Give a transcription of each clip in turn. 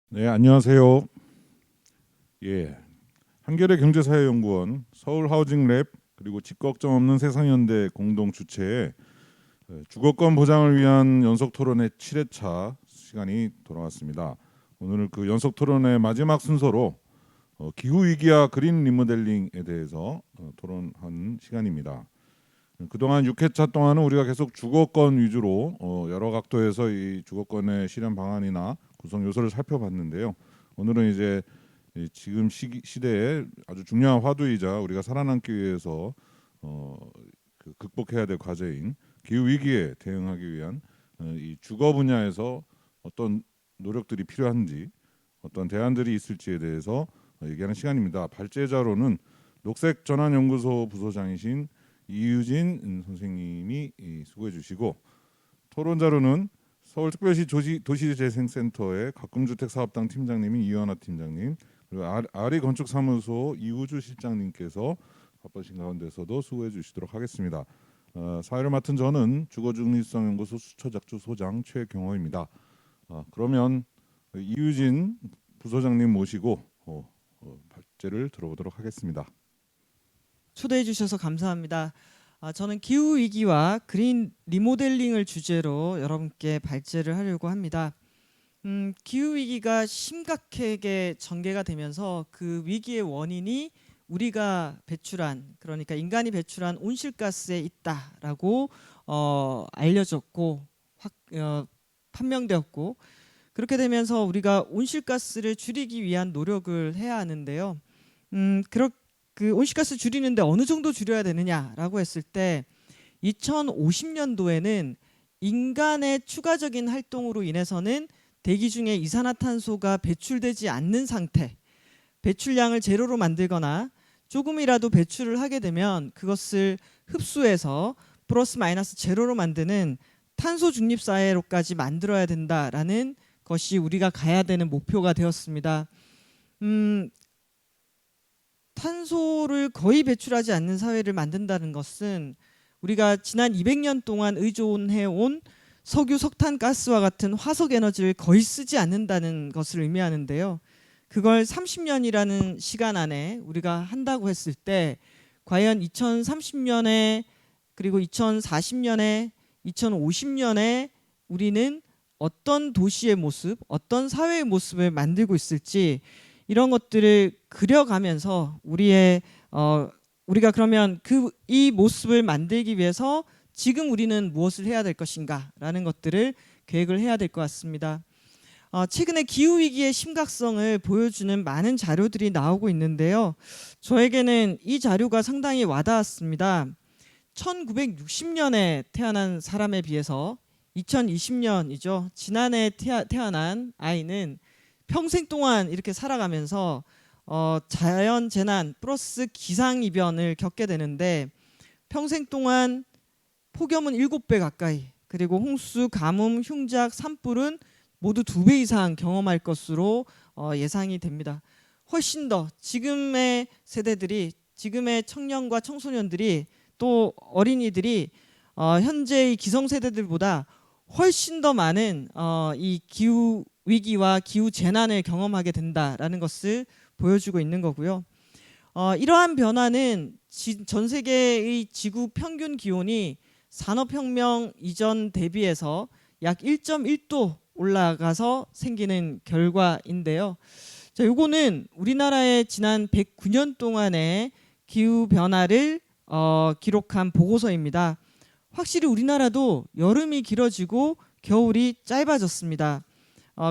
네, 안녕하세요. 예, 한겨레 경제사회연구원 서울하우징랩 그리고 직걱정 없는 세상현대 공동 주최의 주거권 보장을 위한 연속토론회 7회차 시간이 돌아왔습니다. 오늘 그 연속토론회 마지막 순서로 기후위기와 그린 리모델링에 대해서 토론한 시간입니다. 그동안 6회차 동안은 우리가 계속 주거권 위주로 여러 각도에서 이 주거권의 실현 방안이나 구성 요소를 살펴봤는데요. 오늘은 이제 지금 시대에 아주 중요한 화두이자 우리가 살아남기 위해서 극복해야 될 과제인 기후 위기에 대응하기 위한 이 주거 분야에서 어떤 노력들이 필요한지, 어떤 대안들이 있을지에 대해서 얘기하는 시간입니다. 발제자로는 녹색전환연구소 부소장이신 이유진 선생님이 수고해 주시고, 토론자로는 서울특별시 도시재생센터의 가꿈주택사업당 팀장님인 이현아 팀장님, 그리고 아리 건축사무소 이우주 실장님께서 바쁘신 가운데서도 수고해 주시도록 하겠습니다. 사회를 맡은 저는 주거중립성연구소 수처작주 소장 최경호입니다. 그러면 이유진 부소장님 모시고 발제를 들어보도록 하겠습니다. 초대해 주셔서 감사합니다. 저는 기후 위기와 그린 리모델링을 주제로 여러분께 발제를 하려고 합니다. 기후 위기가 심각하게 전개가 되면서 그 위기의 원인이 우리가 배출한, 그러니까 인간이 배출한 온실가스에 있다라고 알려졌고 판명되었고, 그렇게 되면서 우리가 온실가스를 줄이기 위한 노력을 해야 하는데요. 그 온실가스 줄이는데 어느 정도 줄여야 되느냐라고 했을 때 2050년도에는 인간의 추가적인 활동으로 인해서는 대기 중에 이산화탄소가 배출되지 않는 상태, 배출량을 제로로 만들거나 조금이라도 배출을 하게 되면 그것을 흡수해서 플러스 마이너스 제로로 만드는 탄소 중립 사회로까지 만들어야 된다라는 것이 우리가 가야 되는 목표가 되었습니다. 탄소를 거의 배출하지 않는 사회를 만든다는 것은 우리가 지난 200년 동안 의존해온 석유, 석탄, 가스와 같은 화석 에너지를 거의 쓰지 않는다는 것을 의미하는데요. 그걸 30년이라는 시간 안에 우리가 한다고 했을 때 과연 2030년에 그리고 2040년에 2050년에 우리는 어떤 도시의 모습, 어떤 사회의 모습을 만들고 있을지, 이런 것들을 그려가면서 우리가 그러면 이 모습을 만들기 위해서 지금 우리는 무엇을 해야 될 것인가라는 것들을 계획을 해야 될 것 같습니다. 최근에 기후 위기의 심각성을 보여주는 많은 자료들이 나오고 있는데요. 저에게는 이 자료가 상당히 와닿았습니다. 1960년에 태어난 사람에 비해서 2020년이죠. 지난해 태어난 아이는 평생 동안 이렇게 살아가면서 자연 재난 플러스 기상 이변을 겪게 되는데, 평생 동안 폭염은 7배 가까이, 그리고 홍수, 가뭄, 흉작, 산불은 모두 2배 이상 경험할 것으로 예상이 됩니다. 훨씬 더 지금의 세대들이, 지금의 청년과 청소년들이, 또 어린이들이 현재의 기성세대들보다 훨씬 더 많은 이 기후 위기와 기후 재난을 경험하게 된다라는 것을 보여주고 있는 거고요. 이러한 변화는 전 세계의 지구 평균 기온이 산업혁명 이전 대비해서 약 1.1도 올라가서 생기는 결과인데요. 자, 요거는 우리나라의 지난 109년 동안의 기후 변화를 기록한 보고서입니다. 확실히 우리나라도 여름이 길어지고 겨울이 짧아졌습니다.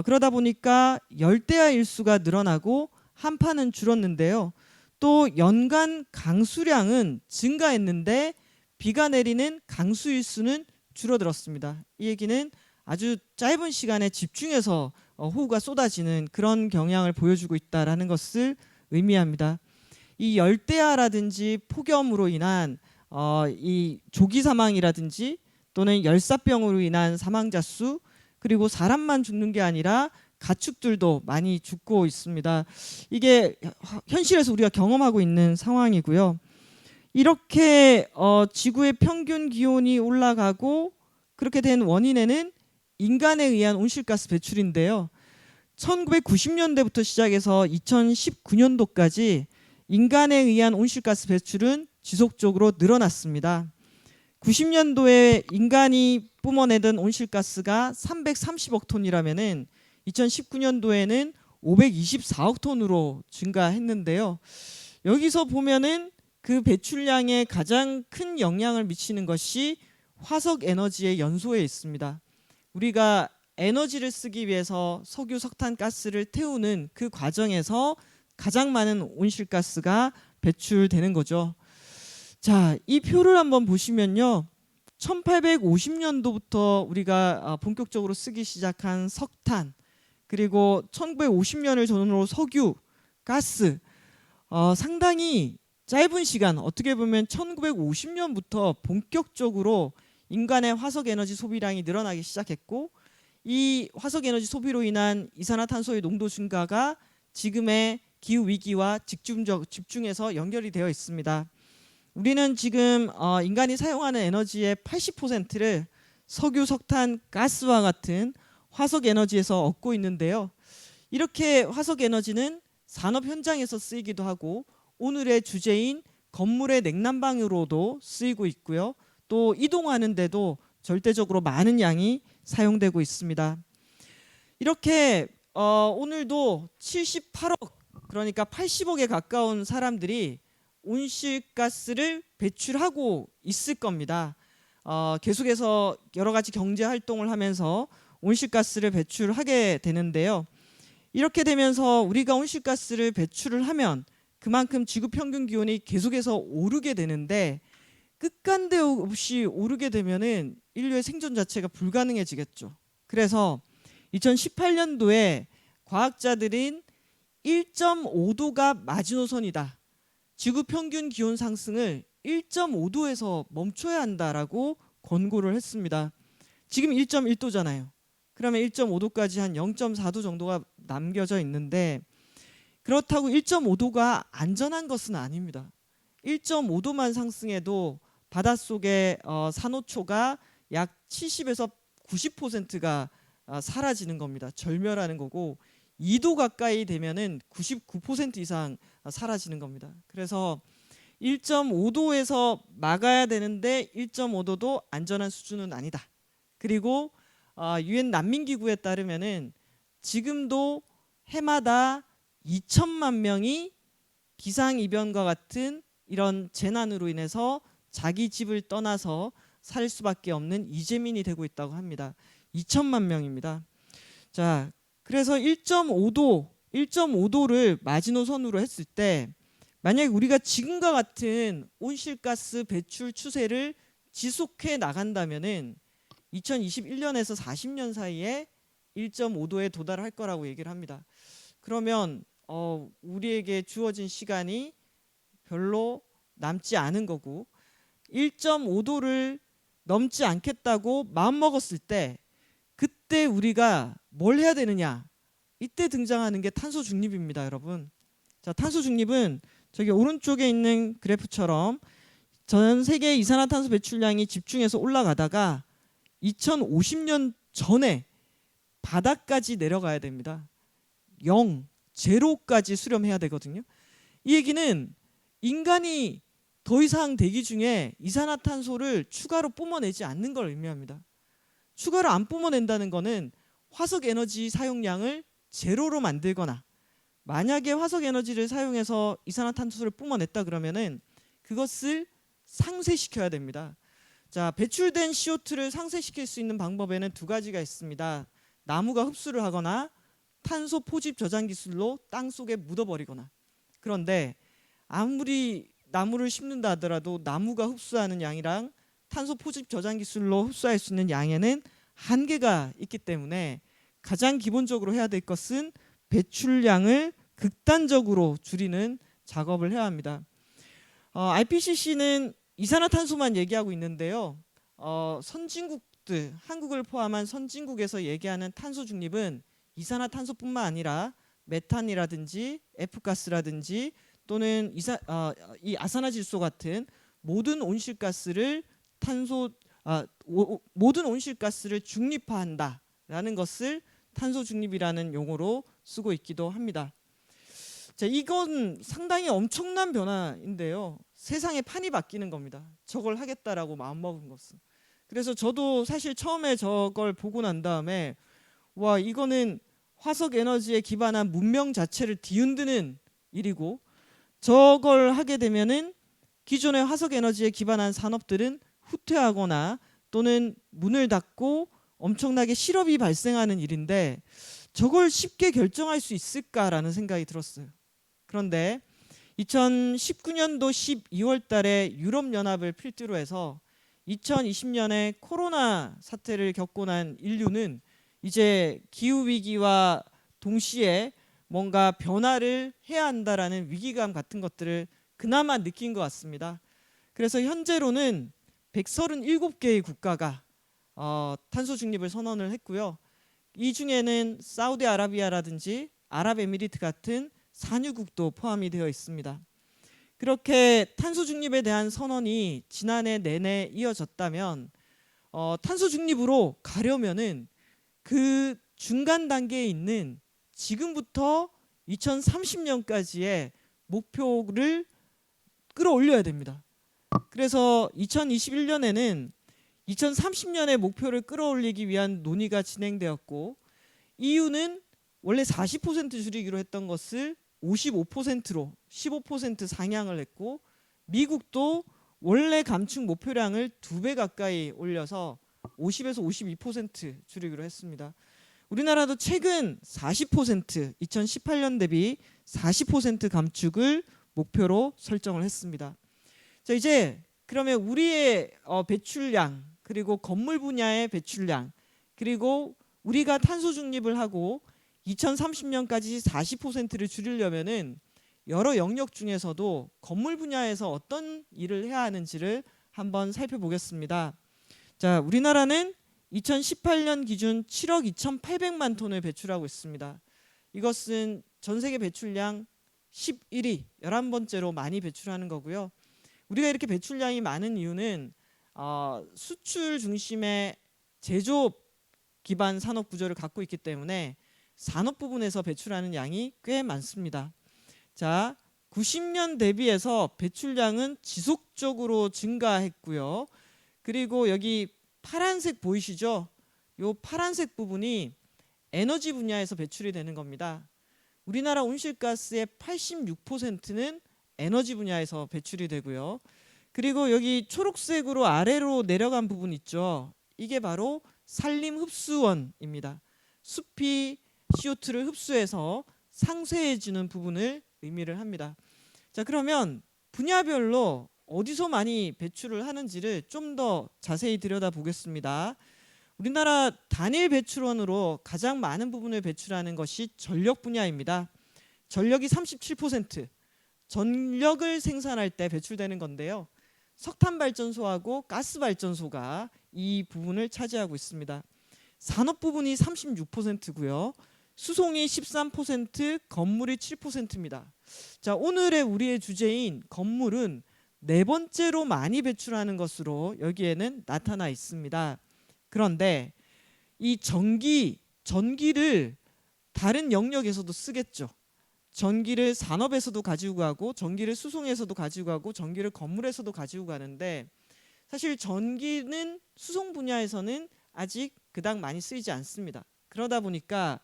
그러다 보니까 열대야 일수가 늘어나고 한파는 줄었는데요. 또 연간 강수량은 증가했는데 비가 내리는 강수 일수는 줄어들었습니다. 이 얘기는 아주 짧은 시간에 집중해서 호우가 쏟아지는 그런 경향을 보여주고 있다는 것을 의미합니다. 이 열대야라든지 폭염으로 인한 이 조기 사망이라든지 또는 열사병으로 인한 사망자 수, 그리고 사람만 죽는 게 아니라 가축들도 많이 죽고 있습니다. 이게 현실에서 우리가 경험하고 있는 상황이고요. 이렇게 지구의 평균 기온이 올라가고 그렇게 된 원인에는 인간에 의한 온실가스 배출인데요. 1990년대부터 시작해서 2019년도까지 인간에 의한 온실가스 배출은 지속적으로 늘어났습니다. 90년도에 인간이 뿜어내던 온실가스가 330억 톤이라면은 2019년도에는 524억 톤으로 증가했는데요. 여기서 보면은 그 배출량에 가장 큰 영향을 미치는 것이 화석 에너지의 연소에 있습니다. 우리가 에너지를 쓰기 위해서 석유, 석탄 가스를 태우는 그 과정에서 가장 많은 온실가스가 배출되는 거죠. 자, 이 표를 한번 보시면요. 1850년도부터 우리가 본격적으로 쓰기 시작한 석탄, 그리고 1950년을 전후로 석유, 가스, 상당히 짧은 시간, 어떻게 보면 1950년부터 본격적으로 인간의 화석 에너지 소비량이 늘어나기 시작했고, 이 화석 에너지 소비로 인한 이산화탄소의 농도 증가가 지금의 기후 위기와 집중해서 연결이 되어 있습니다. 우리는 지금 인간이 사용하는 에너지의 80%를 석유, 석탄, 가스와 같은 화석 에너지에서 얻고 있는데요. 이렇게 화석 에너지는 산업 현장에서 쓰이기도 하고 오늘의 주제인 건물의 냉난방으로도 쓰이고 있고요. 또 이동하는데도 절대적으로 많은 양이 사용되고 있습니다. 이렇게 오늘도 78억, 그러니까 80억에 가까운 사람들이 온실가스를 배출하고 있을 겁니다. 계속해서 여러 가지 경제 활동을 하면서 온실가스를 배출하게 되는데요. 이렇게 되면서 우리가 온실가스를 배출을 하면 그만큼 지구 평균 기온이 계속해서 오르게 되는데, 끝간데 없이 오르게 되면은 인류의 생존 자체가 불가능해지겠죠. 그래서 2018년도에 과학자들은 1.5도가 마지노선이다. 지구 평균 기온 상승을 1.5도에서 멈춰야 한다라고 권고를 했습니다. 지금 1.1도잖아요. 그러면 1.5도까지 한 0.4도 정도가 남겨져 있는데, 그렇다고 1.5도가 안전한 것은 아닙니다. 1.5도만 상승해도 바닷속의 산호초가 약 70에서 90%가 사라지는 겁니다. 절멸하는 거고, 2도 가까이 되면은 99% 이상 사라지는 겁니다. 그래서 1.5도에서 막아야 되는데 1.5도도 안전한 수준은 아니다. 그리고 유엔 난민기구에 따르면은 지금도 해마다 2천만 명이 기상이변과 같은 이런 재난으로 인해서 자기 집을 떠나서 살 수밖에 없는 이재민이 되고 있다고 합니다. 2천만 명입니다. 자, 그래서 1.5도를 마지노선으로 했을 때, 만약에 우리가 지금과 같은 온실가스 배출 추세를 지속해 나간다면은 2021년에서 40년 사이에 1.5도에 도달할 거라고 얘기를 합니다. 그러면 우리에게 주어진 시간이 별로 남지 않은 거고, 1.5도를 넘지 않겠다고 마음먹었을 때 그때 우리가 뭘 해야 되느냐? 이때 등장하는 게 탄소 중립입니다, 여러분. 자, 탄소 중립은 저기 오른쪽에 있는 그래프처럼 전 세계 이산화탄소 배출량이 집중해서 올라가다가 2050년 전에 바닥까지 내려가야 됩니다. 0, 제로까지 수렴해야 되거든요. 이 얘기는 인간이 더 이상 대기 중에 이산화탄소를 추가로 뿜어내지 않는 걸 의미합니다. 추가로 안 뿜어낸다는 거는 화석 에너지 사용량을 제로로 만들거나, 만약에 화석 에너지를 사용해서 이산화탄소를 뿜어냈다 그러면은 그것을 상쇄시켜야 됩니다. 자, 배출된 CO2를 상쇄시킬 수 있는 방법에는 두 가지가 있습니다. 나무가 흡수를 하거나 탄소 포집 저장 기술로 땅 속에 묻어버리거나. 그런데 아무리 나무를 심는다 하더라도 나무가 흡수하는 양이랑 탄소 포집 저장 기술로 흡수할 수 있는 양에는 한계가 있기 때문에 가장 기본적으로 해야 될 것은 배출량을 극단적으로 줄이는 작업을 해야 합니다. IPCC는 이산화탄소만 얘기하고 있는데요. 선진국들, 한국을 포함한 선진국에서 얘기하는 탄소 중립은 이산화탄소뿐만 아니라 메탄이라든지 F가스라든지 또는 이 아산화질소 같은 모든 온실가스를 모든 온실가스를 중립화한다라는 것을 탄소 중립이라는 용어로 쓰고 있기도 합니다. 자, 이건 상당히 엄청난 변화인데요. 세상의 판이 바뀌는 겁니다. 저걸 하겠다라고 마음먹은 것은. 그래서 저도 사실 처음에 저걸 보고 난 다음에 와, 이거는 화석 에너지에 기반한 문명 자체를 뒤흔드는 일이고, 저걸 하게 되면은 기존의 화석 에너지에 기반한 산업들은 후퇴하거나 또는 문을 닫고 엄청나게 실업이 발생하는 일인데 저걸 쉽게 결정할 수 있을까라는 생각이 들었어요. 그런데 2019년도 12월 달에 유럽연합을 필두로 해서 2020년에 코로나 사태를 겪고 난 인류는 이제 기후위기와 동시에 뭔가 변화를 해야 한다라는 위기감 같은 것들을 그나마 느낀 것 같습니다. 그래서 현재로는 137개의 국가가 탄소 중립을 선언을 했고요. 이 중에는 사우디아라비아라든지 아랍에미리트 같은 산유국도 포함이 되어 있습니다. 그렇게 탄소 중립에 대한 선언이 지난해 내내 이어졌다면 탄소 중립으로 가려면은 그 중간 단계에 있는 지금부터 2030년까지의 목표를 끌어올려야 됩니다. 그래서 2021년에는 2030년의 목표를 끌어올리기 위한 논의가 진행되었고, EU는 원래 40% 줄이기로 했던 것을 55%로 15% 상향을 했고, 미국도 원래 감축 목표량을 2배 가까이 올려서 50에서 52% 줄이기로 했습니다. 우리나라도 최근 40% 2018년 대비 40% 감축을 목표로 설정을 했습니다. 자, 이제 그러면 우리의 배출량, 그리고 건물 분야의 배출량, 그리고 우리가 탄소 중립을 하고 2030년까지 40%를 줄이려면은 여러 영역 중에서도 건물 분야에서 어떤 일을 해야 하는지를 한번 살펴보겠습니다. 자, 우리나라는 2018년 기준 7억 2,800만 톤을 배출하고 있습니다. 이것은 전 세계 배출량 11위, 11번째로 많이 배출하는 거고요. 우리가 이렇게 배출량이 많은 이유는 수출 중심의 제조업 기반 산업 구조를 갖고 있기 때문에 산업 부분에서 배출하는 양이 꽤 많습니다. 자, 90년 대비해서 배출량은 지속적으로 증가했고요. 그리고 여기 파란색 보이시죠? 이 파란색 부분이 에너지 분야에서 배출이 되는 겁니다. 우리나라 온실가스의 86%는 에너지 분야에서 배출이 되고요. 그리고 여기 초록색으로 아래로 내려간 부분 있죠? 이게 바로 산림 흡수원입니다. 숲이 CO2를 흡수해서 상쇄해 주는 부분을 의미를 합니다. 자, 그러면 분야별로 어디서 많이 배출을 하는지를 좀 더 자세히 들여다보겠습니다. 우리나라 단일 배출원으로 가장 많은 부분을 배출하는 것이 전력 분야입니다. 전력이 37%, 전력을 생산할 때 배출되는 건데요. 석탄 발전소하고 가스 발전소가 이 부분을 차지하고 있습니다. 산업 부분이 36%고요. 수송이 13%, 건물이 7%입니다. 자, 오늘의 우리의 주제인 건물은 네 번째로 많이 배출하는 것으로 여기에는 나타나 있습니다. 그런데 이 전기를 다른 영역에서도 쓰겠죠. 전기를 산업에서도 가지고 가고, 전기를 수송에서도 가지고 가고, 전기를 건물에서도 가지고 가는데, 사실 전기는 수송 분야에서는 아직 그닥 많이 쓰이지 않습니다. 그러다 보니까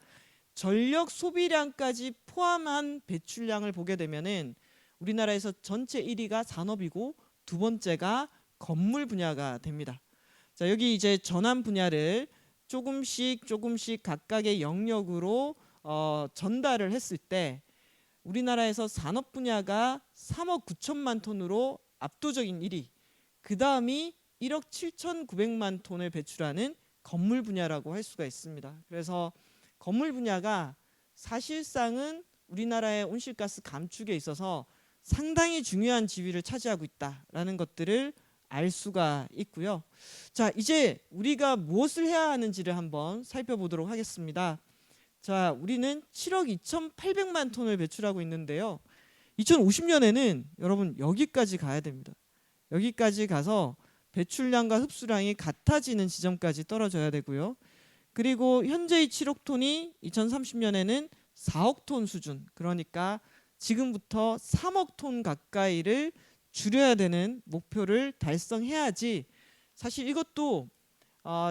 전력 소비량까지 포함한 배출량을 보게 되면은 우리나라에서 전체 1위가 산업이고 두 번째가 건물 분야가 됩니다. 자, 여기 이제 전환 분야를 조금씩 각각의 영역으로 전달을 했을 때 우리나라에서 산업 분야가 3억 9천만 톤으로 압도적인 1위, 그 다음이 1억 7,900만 톤을 배출하는 건물 분야라고 할 수가 있습니다. 그래서 건물 분야가 사실상은 우리나라의 온실가스 감축에 있어서 상당히 중요한 지위를 차지하고 있다라는 것들을 알 수가 있고요. 자, 이제 우리가 무엇을 해야 하는지를 한번 살펴보도록 하겠습니다. 자, 우리는 7억 2,800만 톤을 배출하고 있는데요. 2050년에는 여러분 여기까지 가야 됩니다. 여기까지 가서 배출량과 흡수량이 같아지는 지점까지 떨어져야 되고요. 그리고 현재의 7억 톤이 2030년에는 4억 톤 수준. 그러니까 지금부터 3억 톤 가까이를 줄여야 되는 목표를 달성해야지. 사실 이것도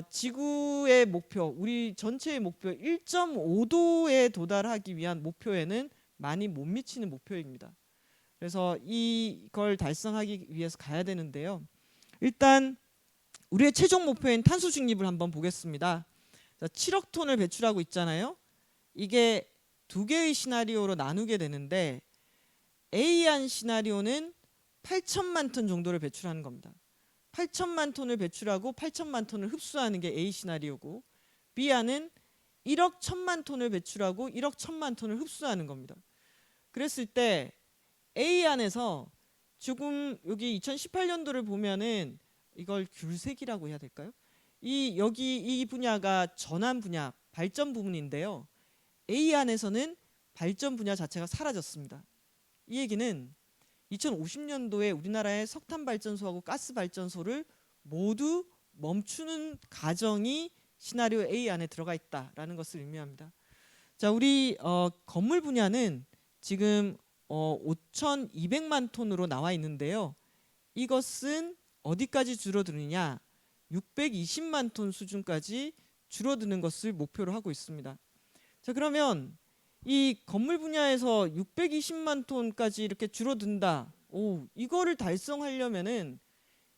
지구의 목표, 우리 전체의 목표 1.5도에 도달하기 위한 목표에는 많이 못 미치는 목표입니다. 그래서 이걸 달성하기 위해서 가야 되는데요. 일단 우리의 최종 목표인 탄소 중립을 한번 보겠습니다. 자, 7억 톤을 배출하고 있잖아요. 이게 두 개의 시나리오로 나누게 되는데 A안 시나리오는 8천만 톤 정도를 배출하는 겁니다. 8천만 톤을 배출하고 8천만 톤을 흡수하는 게 A 시나리오고, B안은 1억 1천만 톤을 배출하고 1억 1천만 톤을 흡수하는 겁니다. 그랬을 때 A안에서 조금 여기 2018년도를 보면은 이걸 귤색이라고 해야 될까요? 여기 이 분야가 전환 분야, 발전 부분인데요. A안에서는 발전 분야 자체가 사라졌습니다. 이 얘기는 2050년도에 우리나라의 석탄 발전소하고 가스 발전소를 모두 멈추는 가정이 시나리오 A 안에 들어가 있다라는 것을 의미합니다. 자, 우리 건물 분야는 지금 5,200만 톤으로 나와 있는데요. 이것은 어디까지 줄어드느냐? 620만 톤 수준까지 줄어드는 것을 목표로 하고 있습니다. 자, 그러면 이 건물 분야에서 620만 톤까지 이렇게 줄어든다. 이거를 달성하려면은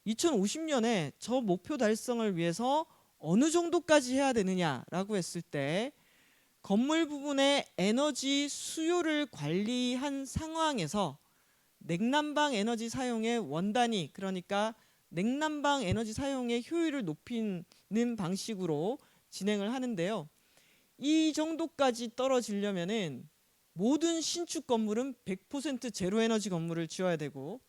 2050년에 저 목표 달성을 위해서 어느 정도까지 해야 되느냐라고 했을 때 건물 부분의 에너지 수요를 관리한 상황에서 냉난방 에너지 사용의 원단위, 그러니까 냉난방 에너지 사용의 효율을 높이는 방식으로 진행을 하는데요. 이 정도까지 떨어지려면은 모든 신축 건물은 100% 제로 에너지 건물을 지어야 되고,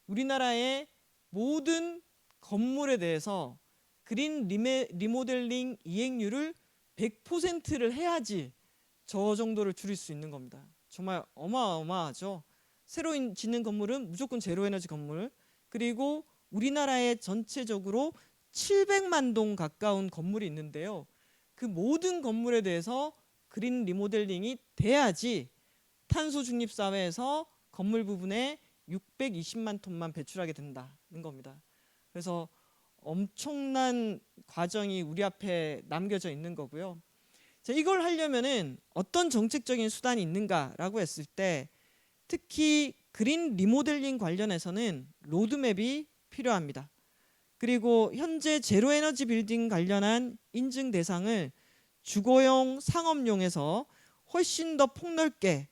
우리나라의 모든 건물에 대해서 그린 리모델링 이행률을 100%를 해야지 저 정도를 줄일 수 있는 겁니다. 정말 어마어마하죠. 새로 짓는 건물은 무조건 제로 에너지 건물, 그리고 우리나라에 전체적으로 700만 동 가까운 건물이 있는데요. 그 모든 건물에 대해서 그린 리모델링이 돼야지 탄소 중립 사회에서 건물 부분에 620만 톤만 배출하게 된다는 겁니다. 그래서 엄청난 과정이 우리 앞에 남겨져 있는 거고요. 자, 이걸 하려면은 어떤 정책적인 수단이 있는가라고 했을 때 특히 그린 리모델링 관련해서는 로드맵이 필요합니다. 그리고 현재 제로 에너지 빌딩 관련한 인증 대상을 주거용, 상업용에서 훨씬 더 폭넓게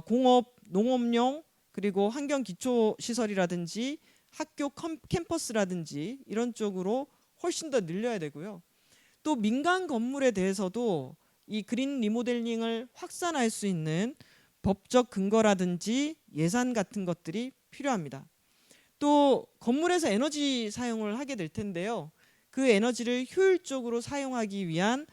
공업, 농업용, 그리고 환경 기초 시설이라든지 학교 캠퍼스라든지 이런 쪽으로 훨씬 더 늘려야 되고요. 또 민간 건물에 대해서도 이 그린 리모델링을 확산할 수 있는 법적 근거라든지 예산 같은 것들이 필요합니다. 또 건물에서 에너지 사용을 하게 될 텐데요. 그 에너지를 효율적으로 사용하기 위한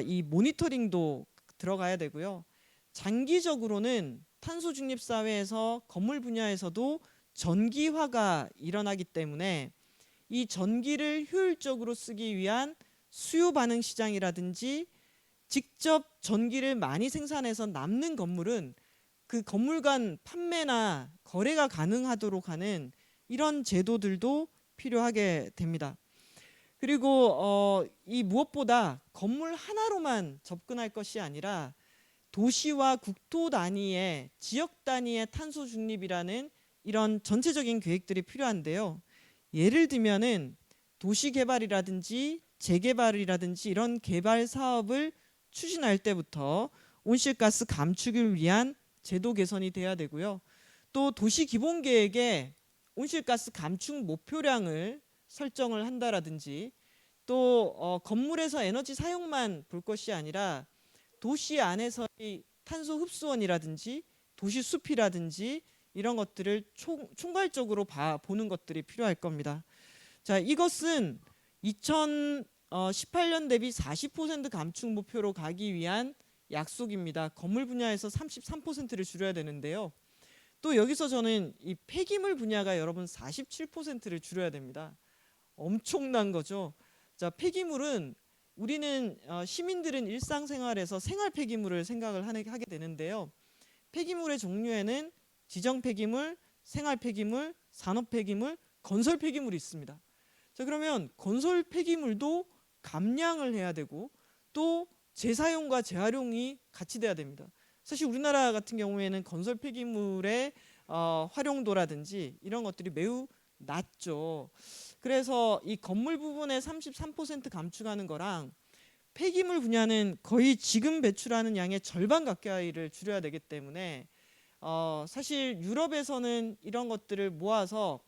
이 모니터링도 들어가야 되고요. 장기적으로는 탄소 중립 사회에서 건물 분야에서도 전기화가 일어나기 때문에 이 전기를 효율적으로 쓰기 위한 수요 반응 시장이라든지 직접 전기를 많이 생산해서 남는 건물은 그 건물 간 판매나 거래가 가능하도록 하는 이런 제도들도 필요하게 됩니다. 그리고 이 무엇보다 건물 하나로만 접근할 것이 아니라 도시와 국토 단위의 지역 단위의 탄소 중립이라는 이런 전체적인 계획들이 필요한데요. 예를 들면은 도시 개발이라든지 재개발이라든지 이런 개발 사업을 추진할 때부터 온실가스 감축을 위한 제도 개선이 돼야 되고요. 또 도시 기본 계획에 온실가스 감축 목표량을 설정을 한다라든지 또 건물에서 에너지 사용만 볼 것이 아니라 도시 안에서의 탄소 흡수원이라든지 도시 숲이라든지 이런 것들을 총괄적으로 보는 것들이 필요할 겁니다. 자, 이것은 2018년 대비 40% 감축 목표로 가기 위한 약속입니다. 건물 분야에서 33%를 줄여야 되는데요. 또 여기서 저는 이 폐기물 분야가 여러분 47%를 줄여야 됩니다. 엄청난 거죠. 자, 폐기물은 우리는 시민들은 일상생활에서 생활 폐기물을 생각을 하게 되는데요. 폐기물의 종류에는 지정 폐기물, 생활 폐기물, 산업 폐기물, 건설 폐기물이 있습니다. 자, 그러면 건설 폐기물도 감량을 해야 되고 또 재사용과 재활용이 같이 돼야 됩니다. 사실 우리나라 같은 경우에는 건설 폐기물의 활용도라든지 이런 것들이 매우 낮죠. 그래서 이 건물 부분에 33% 감축하는 거랑 폐기물 분야는 거의 지금 배출하는 양의 절반 가까이를 줄여야 되기 때문에 사실 유럽에서는 이런 것들을 모아서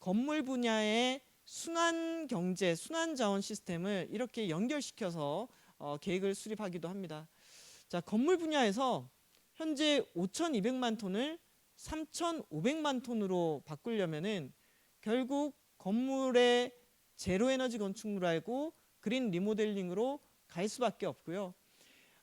건물 분야의 순환 경제, 순환 자원 시스템을 이렇게 연결시켜서 계획을 수립하기도 합니다. 자, 건물 분야에서 현재 5,200만 톤을 3,500만 톤으로 바꾸려면은 결국 건물의 제로 에너지 건축물하고 그린 리모델링으로 갈 수밖에 없고요.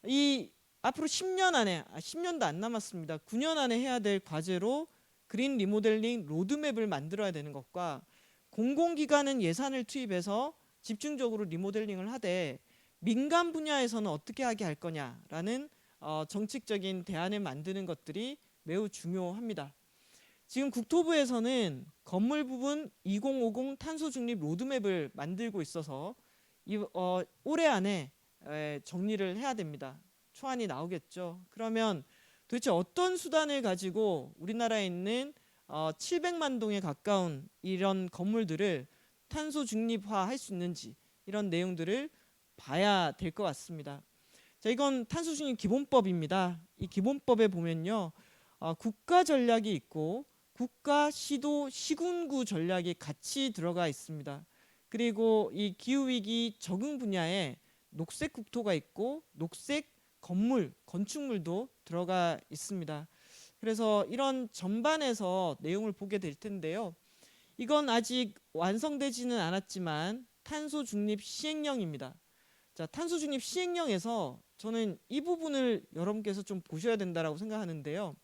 이 앞으로 10년 안에 10년도 안 남았습니다. 9년 안에 해야 될 과제로 그린 리모델링 로드맵을 만들어야 되는 것과 공공기관은 예산을 투입해서 집중적으로 리모델링을 하되 민간 분야에서는 어떻게 하게 할 거냐라는 정책적인 대안을 만드는 것들이 매우 중요합니다. 지금 국토부에서는 건물 부분 2050 탄소 중립 로드맵을 만들고 있어서 올해 안에 정리를 해야 됩니다. 초안이 나오겠죠. 그러면 도대체 어떤 수단을 가지고 우리나라에 있는 700만 동에 가까운 이런 건물들을 탄소 중립화 할 수 있는지 이런 내용들을 봐야 될 것 같습니다. 자, 이건 탄소 중립 기본법입니다. 이 기본법에 보면요, 국가 전략이 있고 국가, 시도, 시군구 전략이 같이 들어가 있습니다. 그리고 이 기후위기 적응 분야에 녹색 국토가 있고 녹색 건물, 건축물도 들어가 있습니다. 그래서 이런 전반에서 내용을 보게 될 텐데요. 이건 아직 완성되지는 않았지만 탄소 중립 시행령입니다. 자, 탄소 중립 시행령에서 저는 이 부분을 여러분께서 좀 보셔야 된다라고 생각하는데요.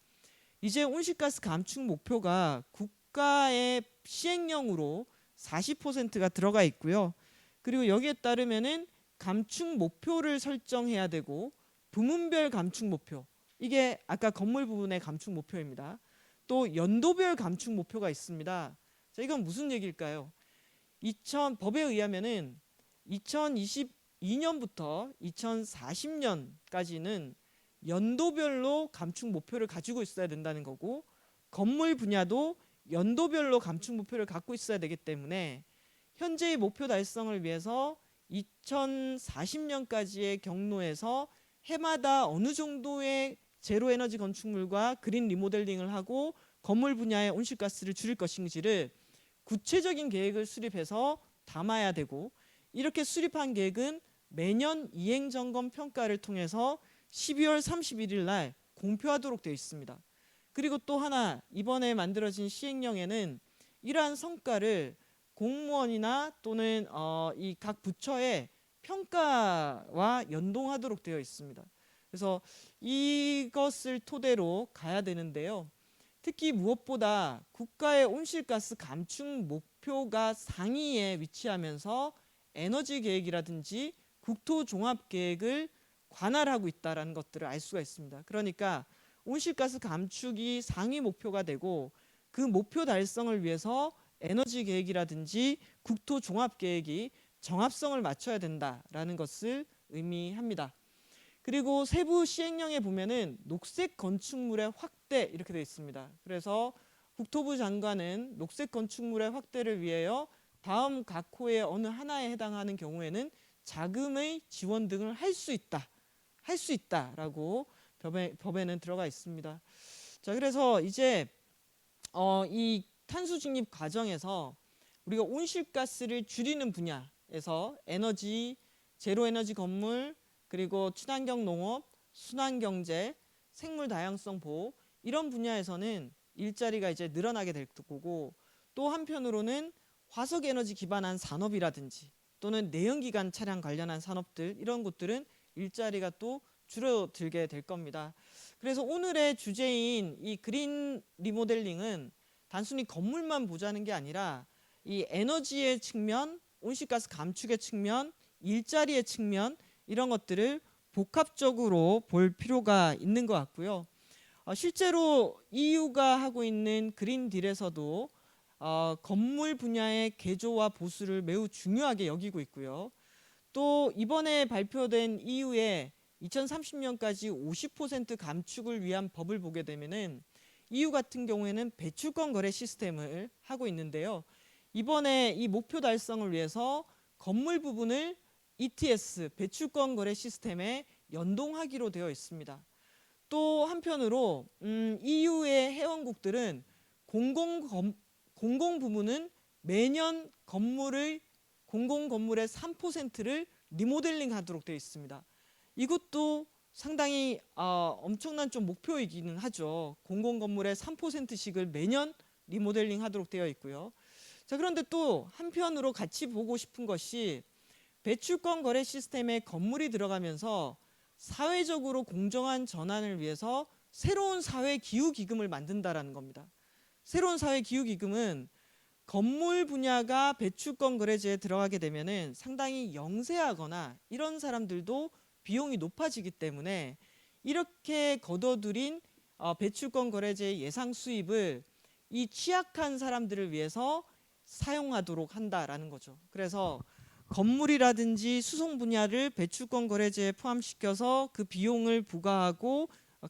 이제 온실가스 감축 목표가 국가의 시행령으로 40%가 들어가 있고요. 그리고 여기에 따르면은 감축 목표를 설정해야 되고 부문별 감축 목표, 이게 아까 건물 부분의 감축 목표입니다. 또 연도별 감축 목표가 있습니다. 자, 이건 무슨 얘기일까요? 법에 의하면은 2022년부터 2040년까지는 연도별로 감축 목표를 가지고 있어야 된다는 거고, 건물 분야도 연도별로 감축 목표를 갖고 있어야 되기 때문에 현재의 목표 달성을 위해서 2040년까지의 경로에서 해마다 어느 정도의 제로 에너지 건축물과 그린 리모델링을 하고 건물 분야의 온실가스를 줄일 것인지를 구체적인 계획을 수립해서 담아야 되고, 이렇게 수립한 계획은 매년 이행 점검 평가를 통해서 12월 31일 날 공표하도록 되어 있습니다. 그리고 또 하나, 이번에 만들어진 시행령에는 이러한 성과를 공무원이나 또는 이 각 부처의 평가와 연동하도록 되어 있습니다. 그래서 이것을 토대로 가야 되는데요. 특히 무엇보다 국가의 온실가스 감축 목표가 상위에 위치하면서 에너지 계획이라든지 국토 종합 계획을 관할하고 있다는 것들을 알 수가 있습니다. 그러니까 온실가스 감축이 상위 목표가 되고 그 목표 달성을 위해서 에너지 계획이라든지 국토 종합 계획이 정합성을 맞춰야 된다라는 것을 의미합니다. 그리고 세부 시행령에 보면은 녹색 건축물의 확대 이렇게 되어 있습니다. 그래서 국토부 장관은 녹색 건축물의 확대를 위하여 다음 각 호의 어느 하나에 해당하는 경우에는 자금의 지원 등을 할 수 있다라고 법에는 들어가 있습니다. 자, 그래서 이제 이 탄소 중립 과정에서 우리가 온실가스를 줄이는 분야에서 에너지, 제로 에너지 건물, 그리고 친환경 농업, 순환경제, 생물 다양성 보호 이런 분야에서는 일자리가 이제 늘어나게 될 거고, 또 한편으로는 화석 에너지 기반한 산업이라든지 또는 내연기관 차량 관련한 산업들, 이런 곳들은 일자리가 또 줄어들게 될 겁니다. 그래서 오늘의 주제인 이 그린 리모델링은 단순히 건물만 보자는 게 아니라 이 에너지의 측면, 온실가스 감축의 측면, 일자리의 측면 이런 것들을 복합적으로 볼 필요가 있는 것 같고요. 실제로 EU가 하고 있는 그린 딜에서도 건물 분야의 개조와 보수를 매우 중요하게 여기고 있고요. 또 이번에 발표된 EU의 2030년까지 50% 감축을 위한 법을 보게 되면은 EU 같은 경우에는 배출권 거래 시스템을 하고 있는데요. 이번에 이 목표 달성을 위해서 건물 부분을 ETS 배출권 거래 시스템에 연동하기로 되어 있습니다. 또 한편으로 EU의 회원국들은 공공 부문은 매년 공공 건물의 3%를 리모델링하도록 되어 있습니다. 이것도 상당히 엄청난 좀 목표이기는 하죠. 공공 건물의 3%씩을 매년 리모델링하도록 되어 있고요. 자, 그런데 또 한편으로 같이 보고 싶은 것이 배출권 거래 시스템에 건물이 들어가면서 사회적으로 공정한 전환을 위해서 새로운 사회 기후 기금을 만든다라는 겁니다. 새로운 사회 기후 기금은 건물 분야가 배출권 거래제에 들어가게 되면은 상당히 영세하거나 이런 사람들도 비용이 높아지기 때문에 이렇게 거둬들인 배출권 거래제의 예상 수입을 이 취약한 사람들을 위해서 사용하도록 한다라는 거죠. 그래서 건물이라든지 수송 분야를 배출권 거래제에 포함시켜서 그 비용을 부과하고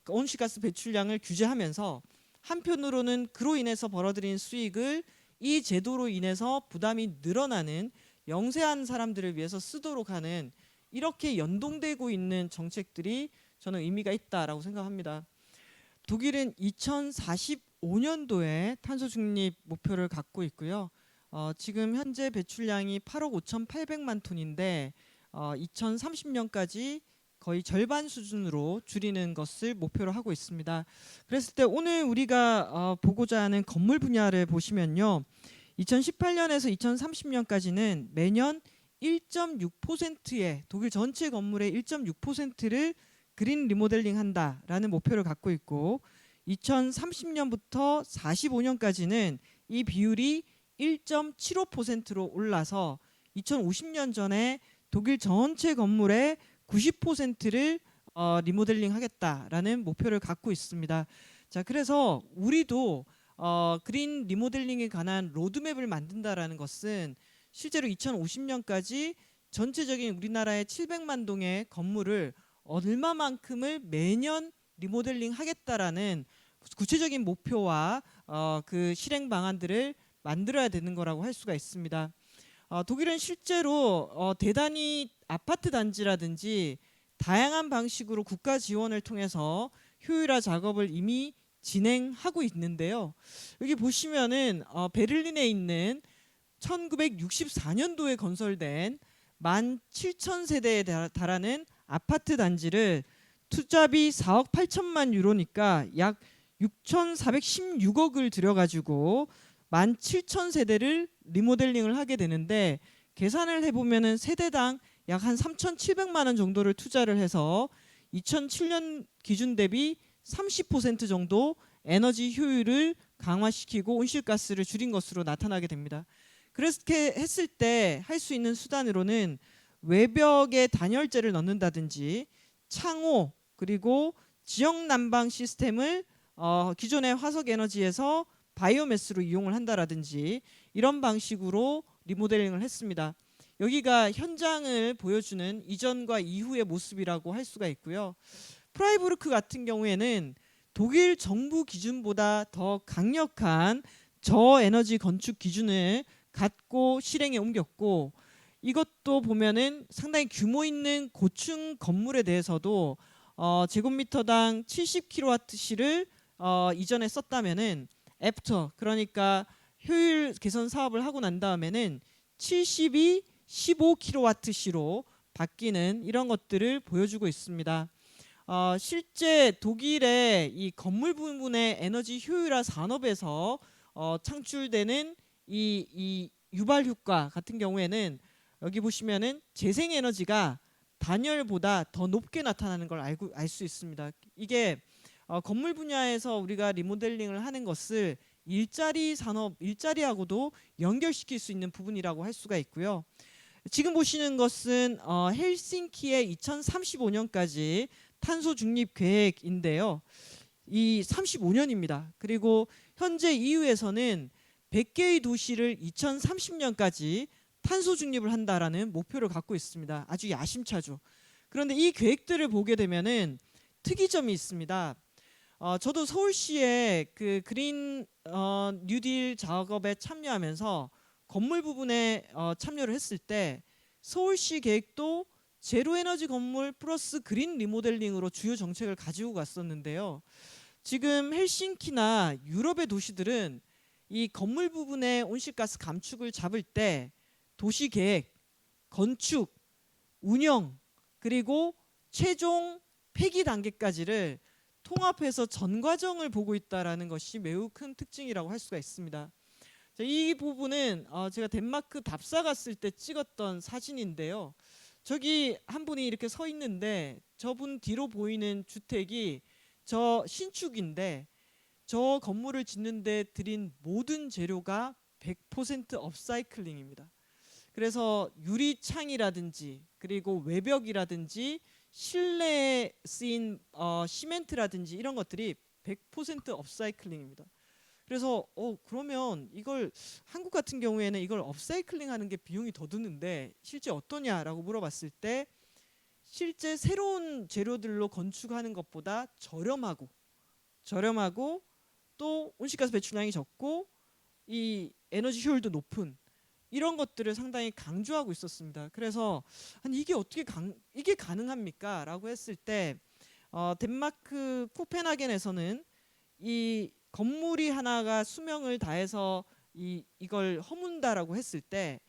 온실가스 배출량을 규제하면서 한편으로는 그로 인해서 벌어들인 수익을 이 제도로 인해서 부담이 늘어나는 영세한 사람들을 위해서 쓰도록 하는 이렇게 연동되고 있는 정책들이 저는 의미가 있다라고 생각합니다. 독일은 2045년도에 탄소 중립 목표를 갖고 있고요. 지금 현재 배출량이 8억 5,800만 톤인데 2030년까지 거의 절반 수준으로 줄이는 것을 목표로 하고 있습니다. 그랬을 때 오늘 우리가 보고자 하는 건물 분야를 보시면요. 2018년에서 2030년까지는 매년 1.6%의 독일 전체 건물의 1.6%를 그린 리모델링 한다라는 목표를 갖고 있고 2030년부터 45년까지는 이 비율이 1.75%로 올라서 2050년 전에 독일 전체 건물의 90%를 리모델링 하겠다라는 목표를 갖고 있습니다. 자, 그래서 우리도 그린 리모델링에 관한 로드맵을 만든다라는 것은 실제로 2050년까지 전체적인 우리나라의 700만 동의 건물을 얼마만큼을 매년 리모델링 하겠다라는 구체적인 목표와 그 실행 방안들을 만들어야 되는 거라고 할 수가 있습니다. 독일은 실제로 대단히 아파트 단지라든지 다양한 방식으로 국가 지원을 통해서 효율화 작업을 이미 진행하고 있는데요. 여기 보시면은 베를린에 있는 1964년도에 건설된 17,000세대에 달하는 아파트 단지를 투자비 4억 8천만 유로니까 약 6,416억을 들여가지고 17,000세대를 리모델링을 하게 되는데 계산을 해보면은 세대당 약 한 3,700만 원 정도를 투자를 해서 2007년 기준 대비 30% 정도 에너지 효율을 강화시키고 온실가스를 줄인 것으로 나타나게 됩니다. 그렇게 했을 때 할 수 있는 수단으로는 외벽에 단열재를 넣는다든지 창호 그리고 지역 난방 시스템을 기존의 화석 에너지에서 바이오매스로 이용을 한다라든지 이런 방식으로 리모델링을 했습니다. 여기가 현장을 보여주는 이전과 이후의 모습이라고 할 수가 있고요. 프라이부르크 같은 경우에는 독일 정부 기준보다 더 강력한 저에너지 건축 기준을 갖고 실행에 옮겼고 이것도 보면은 상당히 규모 있는 고층 건물에 대해서도 제곱미터당 70kWh를 이전에 썼다면은 애프터 그러니까 효율 개선 사업을 하고 난 다음에는 70이 15kWh로 바뀌는 이런 것들을 보여주고 있습니다. 실제 독일의 이 건물 부분의 에너지 효율화 산업에서 창출되는 이 유발 효과 같은 경우에는 여기 보시면은 재생에너지가 단열보다 더 높게 나타나는 걸 알 수 있습니다. 이게 건물 분야에서 우리가 리모델링을 하는 것을 일자리 산업, 일자리하고도 연결시킬 수 있는 부분이라고 할 수가 있고요. 지금 보시는 것은 헬싱키의 2035년까지 탄소 중립 계획인데요. 이 35년입니다. 그리고 현재 EU에서는 100개의 도시를 2030년까지 탄소 중립을 한다라는 목표를 갖고 있습니다. 아주 야심차죠. 그런데 이 계획들을 보게 되면은 특이점이 있습니다. 저도 서울시의 그 그린 뉴딜 작업에 참여하면서 건물 부분에 참여를 했을 때 서울시 계획도 제로 에너지 건물 플러스 그린 리모델링으로 주요 정책을 가지고 갔었는데요. 지금 헬싱키나 유럽의 도시들은 이 건물 부분의 온실가스 감축을 잡을 때 도시 계획, 건축, 운영 그리고 최종 폐기 단계까지를 통합해서 전 과정을 보고 있다라는 것이 매우 큰 특징이라고 할 수가 있습니다. 자, 이 부분은 제가 덴마크 답사 갔을 때 찍었던 사진인데요. 저기 한 분이 이렇게 서 있는데 저분 뒤로 보이는 주택이 저 신축인데 저 건물을 짓는데 들인 모든 재료가 100% 업사이클링입니다. 그래서 유리창이라든지 그리고 외벽이라든지 실내에 쓰인 시멘트라든지 이런 것들이 100% 업사이클링입니다. 그래서 그러면 이걸 한국 같은 경우에는 이걸 업사이클링 하는 게 비용이 더 드는데 실제 어떠냐라고 물어봤을 때 실제 새로운 재료들로 건축하는 것보다 저렴하고 또 온실가스 배출량이 적고 이 에너지 효율도 높은 이런 것들을 상당히 강조하고 있었습니다. 그래서 아니 이게 어떻게 이게 가능합니까? 라고 했을 때 덴마크 코펜하겐에서는 이 건물이 하나가 수명을 다해서 이걸 허문다라고 했을 때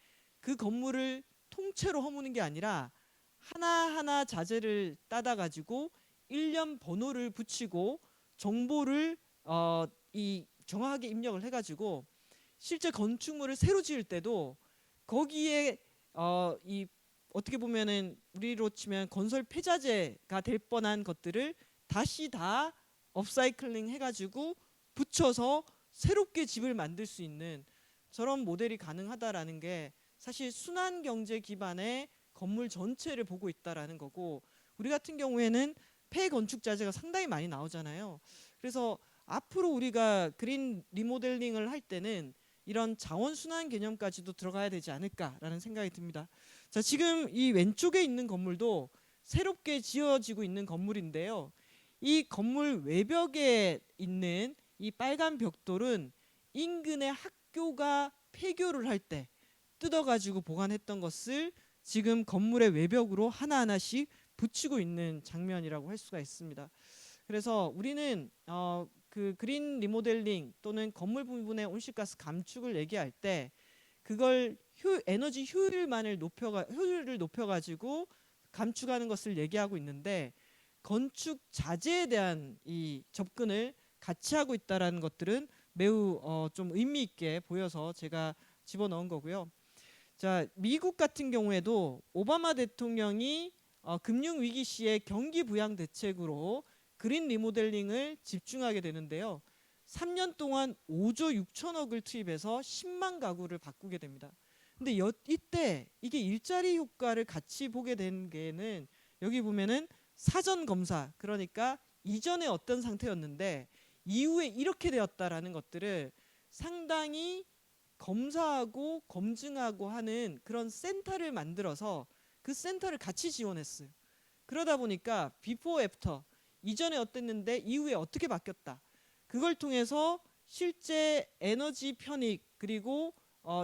그 건물을 통째로 허무는 게 아니라 하나하나 자재를 따다 가지고 일련 번호를 붙이고 정보를 정확하게 입력을 해 가지고 실제 건축물을 새로 지을 때도 거기에 이 어떻게 보면은 우리로 치면 건설 폐자재가 될 뻔한 것들을 다시 다 업사이클링 해가지고 붙여서 새롭게 집을 만들 수 있는 저런 모델이 가능하다라는 게 사실 순환 경제 기반의 건물 전체를 보고 있다라는 거고 우리 같은 경우에는 폐건축 자재가 상당히 많이 나오잖아요. 그래서 앞으로 우리가 그린 리모델링을 할 때는 이런 자원 순환 개념까지도 들어가야 되지 않을까라는 생각이 듭니다. 자, 지금 이 왼쪽에 있는 건물도 새롭게 지어지고 있는 건물인데요. 이 건물 외벽에 있는 이 빨간 벽돌은 인근의 학교가 폐교를 할 때 뜯어가지고 보관했던 것을 지금 건물의 외벽으로 하나하나씩 붙이고 있는 장면이라고 할 수가 있습니다. 그래서 우리는 그 그린 리모델링 또는 건물 부분의 온실가스 감축을 얘기할 때 그걸 에너지 효율을 높여가지고 감축하는 것을 얘기하고 있는데 건축 자재에 대한 이 접근을 같이 하고 있다라는 것들은 매우 좀 의미 있게 보여서 제가 집어넣은 거고요. 자, 미국 같은 경우에도 오바마 대통령이 금융 위기 시에 경기 부양 대책으로 그린 리모델링을 집중하게 되는데요. 3년 동안 5조 6천억을 투입해서 10만 가구를 바꾸게 됩니다. 근데 이때 이게 일자리 효과를 같이 보게 된 게는 여기 보면은 사전 검사, 그러니까 이전에 어떤 상태였는데 이후에 이렇게 되었다라는 것들을 상당히 검사하고 검증하고 하는 그런 센터를 만들어서 그 센터를 같이 지원했어요. 그러다 보니까 비포 애프터 이전에 어땠는데 이후에 어떻게 바뀌었다. 그걸 통해서 실제 에너지 편익 그리고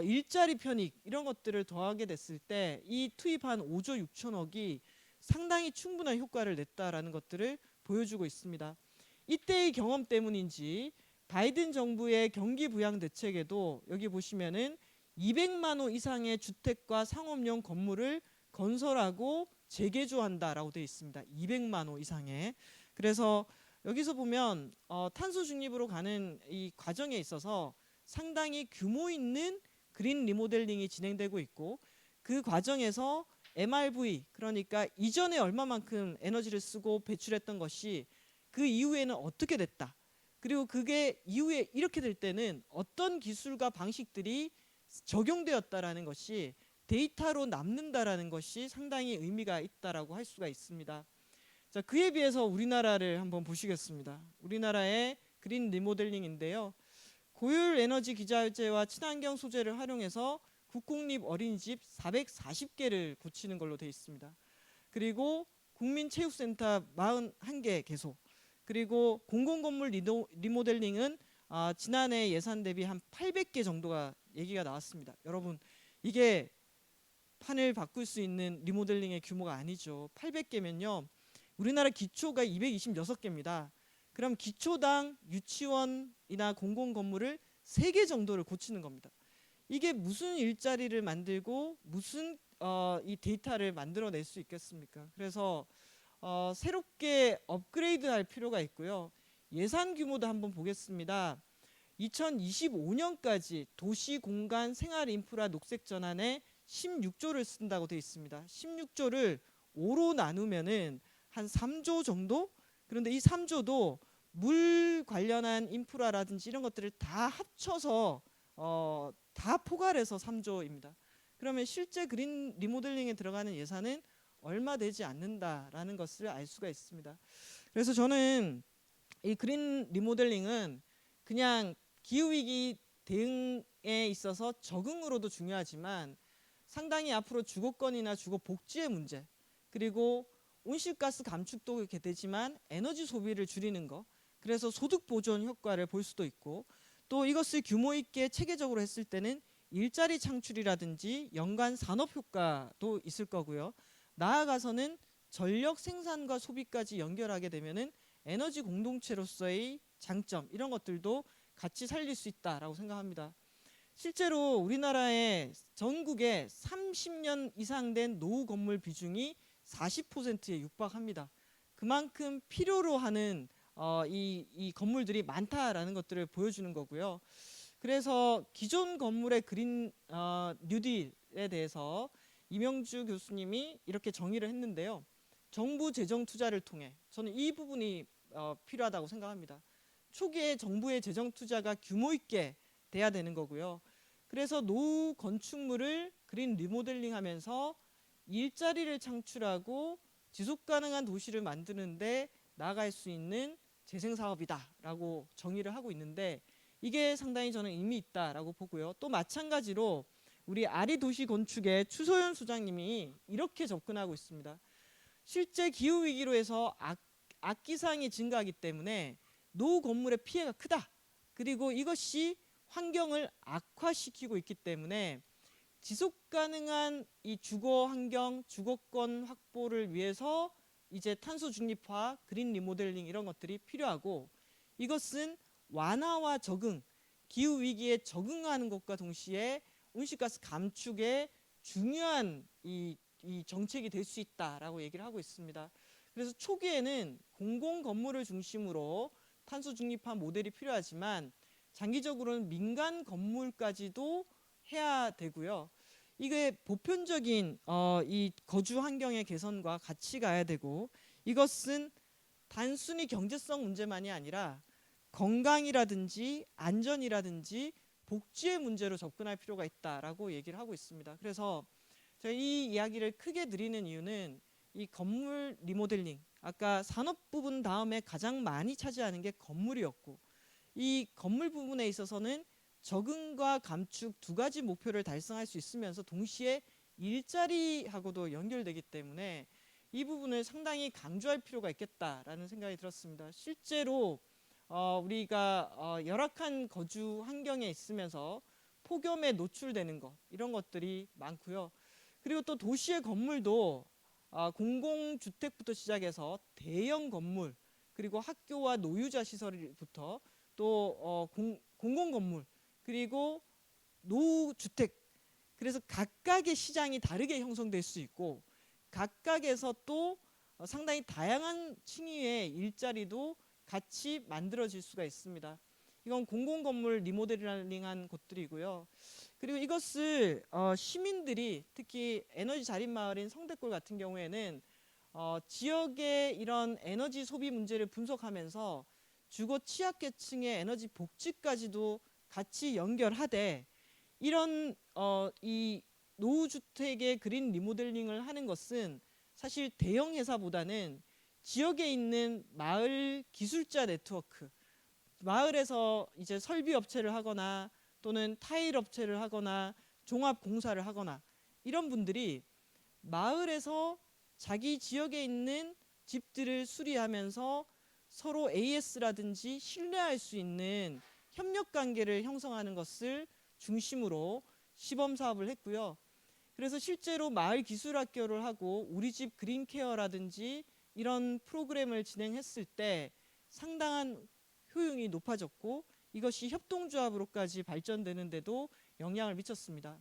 일자리 편익 이런 것들을 더하게 됐을 때 이 투입한 5조 6천억이 상당히 충분한 효과를 냈다라는 것들을 보여주고 있습니다. 이때의 경험 때문인지 바이든 정부의 경기 부양 대책에도 여기 보시면은 200만 호 이상의 주택과 상업용 건물을 건설하고 재개조한다라고 되어 있습니다. 200만 호 이상의. 그래서 여기서 보면 탄소 중립으로 가는 이 과정에 있어서 상당히 규모 있는 그린 리모델링이 진행되고 있고 그 과정에서 MRV 그러니까 이전에 얼마만큼 에너지를 쓰고 배출했던 것이 그 이후에는 어떻게 됐다. 그리고 그게 이후에 이렇게 될 때는 어떤 기술과 방식들이 적용되었다라는 것이 데이터로 남는다라는 것이 상당히 의미가 있다라고 할 수가 있습니다. 자, 그에 비해서 우리나라를 한번 보시겠습니다. 우리나라의 그린 리모델링인데요. 고율 에너지 기자재와 친환경 소재를 활용해서 국공립 어린이집 440개를 고치는 걸로 되어 있습니다. 그리고 국민체육센터 41개 개소, 그리고 공공건물 리모델링은 지난해 예산 대비 한 800개 정도가 얘기가 나왔습니다. 여러분, 이게 판을 바꿀 수 있는 리모델링의 규모가 아니죠. 800개면요. 우리나라 기초가 226개입니다. 그럼 기초당 유치원이나 공공건물을 3개 정도를 고치는 겁니다. 이게 무슨 일자리를 만들고 무슨 이 데이터를 만들어낼 수 있겠습니까? 그래서 새롭게 업그레이드할 필요가 있고요. 예산 규모도 한번 보겠습니다. 2025년까지 도시 공간 생활 인프라 녹색 전환에 16조를 쓴다고 되어 있습니다. 16조를 5로 나누면은 한 3조 정도? 그런데 이 3조도 물 관련한 인프라라든지 이런 것들을 다 합쳐서 다 포괄해서 3조입니다. 그러면 실제 그린 리모델링에 들어가는 예산은 얼마 되지 않는다라는 것을 알 수가 있습니다. 그래서 저는 이 그린 리모델링은 그냥 기후위기 대응에 있어서 적응으로도 중요하지만 상당히 앞으로 주거권이나 주거 복지의 문제, 그리고 온실가스 감축도 이렇게 되지만 에너지 소비를 줄이는 거, 그래서 소득 보존 효과를 볼 수도 있고, 또 이것을 규모 있게 체계적으로 했을 때는 일자리 창출이라든지 연간 산업 효과도 있을 거고요. 나아가서는 전력 생산과 소비까지 연결하게 되면은 에너지 공동체로서의 장점, 이런 것들도 같이 살릴 수 있다라고 생각합니다. 실제로 우리나라의 전국에 30년 이상 된 노후 건물 비중이 40%에 육박합니다. 그만큼 필요로 하는 이 건물들이 많다라는 것들을 보여주는 거고요. 그래서 기존 건물의 그린 뉴딜에 대해서 이명주 교수님이 이렇게 정의를 했는데요. 정부 재정 투자를 통해, 저는 이 부분이 필요하다고 생각합니다. 초기에 정부의 재정 투자가 규모 있게 돼야 되는 거고요. 그래서 노후 건축물을 그린 리모델링하면서 일자리를 창출하고 지속 가능한 도시를 만드는데 나아갈 수 있는 재생 사업이다라고 정의를 하고 있는데, 이게 상당히 저는 의미 있다라고 보고요. 또 마찬가지로 우리 아리 도시 건축의 추소연 소장님이 이렇게 접근하고 있습니다. 실제 기후 위기로 해서 악기상이 증가하기 때문에 노후 건물의 피해가 크다. 그리고 이것이 환경을 악화시키고 있기 때문에 지속 가능한 이 주거 환경, 주거권 확보를 위해서 이제 탄소 중립화, 그린 리모델링 이런 것들이 필요하고, 이것은 완화와 적응, 기후 위기에 적응하는 것과 동시에 온실가스 감축에 중요한 이 정책이 될 수 있다라고 얘기를 하고 있습니다. 그래서 초기에는 공공 건물을 중심으로 탄소 중립화 모델이 필요하지만 장기적으로는 민간 건물까지도 해야 되고요. 이게 보편적인 이 거주 환경의 개선과 같이 가야 되고, 이것은 단순히 경제성 문제만이 아니라 건강이라든지 안전이라든지 복지의 문제로 접근할 필요가 있다라고 얘기를 하고 있습니다. 그래서 제가 이 이야기를 크게 드리는 이유는 이 건물 리모델링, 아까 산업 부분 다음에 가장 많이 차지하는 게 건물이었고, 이 건물 부분에 있어서는 적응과 감축 두 가지 목표를 달성할 수 있으면서 동시에 일자리하고도 연결되기 때문에 이 부분을 상당히 강조할 필요가 있겠다라는 생각이 들었습니다. 실제로 우리가 열악한 거주 환경에 있으면서 폭염에 노출되는 것, 이런 것들이 많고요. 그리고 또 도시의 건물도 공공주택부터 시작해서 대형 건물, 그리고 학교와 노유자 시설부터 또 공공건물, 그리고 노후주택, 그래서 각각의 시장이 다르게 형성될 수 있고 각각에서 또 상당히 다양한 층위의 일자리도 같이 만들어질 수가 있습니다. 이건 공공건물 리모델링한 곳들이고요. 그리고 이것을 시민들이, 특히 에너지 자립마을인 성대골 같은 경우에는 지역의 이런 에너지 소비 문제를 분석하면서 주거 취약계층의 에너지 복지까지도 같이 연결하되, 이런 이 노후 주택의 그린 리모델링을 하는 것은 사실 대형 회사보다는 지역에 있는 마을 기술자 네트워크, 마을에서 이제 설비 업체를 하거나 또는 타일 업체를 하거나 종합 공사를 하거나 이런 분들이 마을에서 자기 지역에 있는 집들을 수리하면서 서로 AS라든지 신뢰할 수 있는 협력 관계를 형성하는 것을 중심으로 시범 사업을 했고요. 그래서 실제로 마을 기술 학교를 하고 우리 집 그린케어라든지 이런 프로그램을 진행했을 때 상당한 효용이 높아졌고 이것이 협동조합으로까지 발전되는데도 영향을 미쳤습니다.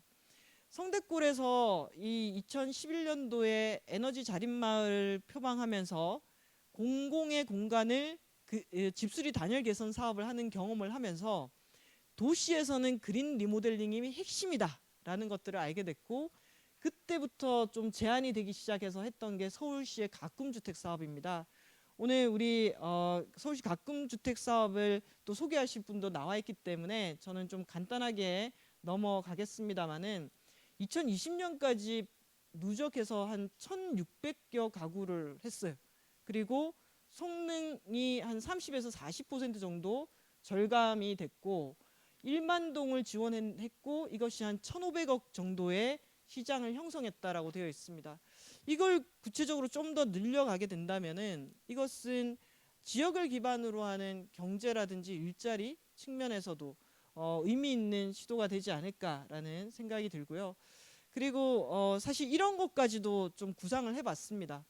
성대골에서 이 2011년도에 에너지 자립마을 표방하면서 공공의 공간을 집수리 단열 개선 사업을 하는 경험을 하면서 도시에서는 그린 리모델링이 핵심이다라는 것들을 알게 됐고 그때부터 좀 제한이 되기 시작해서 했던 게 서울시의 가꿈주택 사업입니다. 오늘 우리 서울시 가꿈주택 사업을 또 소개하실 분도 나와 있기 때문에 저는 좀 간단하게 넘어가겠습니다마는 2020년까지 누적해서 한 1,600여 가구를 했어요. 그리고 성능이 한 30에서 40% 정도 절감이 됐고 1만 동을 지원했고 이것이 한 1,500억 정도의 시장을 형성했다라고 되어 있습니다. 이걸 구체적으로 좀 더 늘려가게 된다면은 이것은 지역을 기반으로 하는 경제라든지 일자리 측면에서도 의미 있는 시도가 되지 않을까라는 생각이 들고요. 그리고 사실 이런 것까지도 좀 구상을 해봤습니다.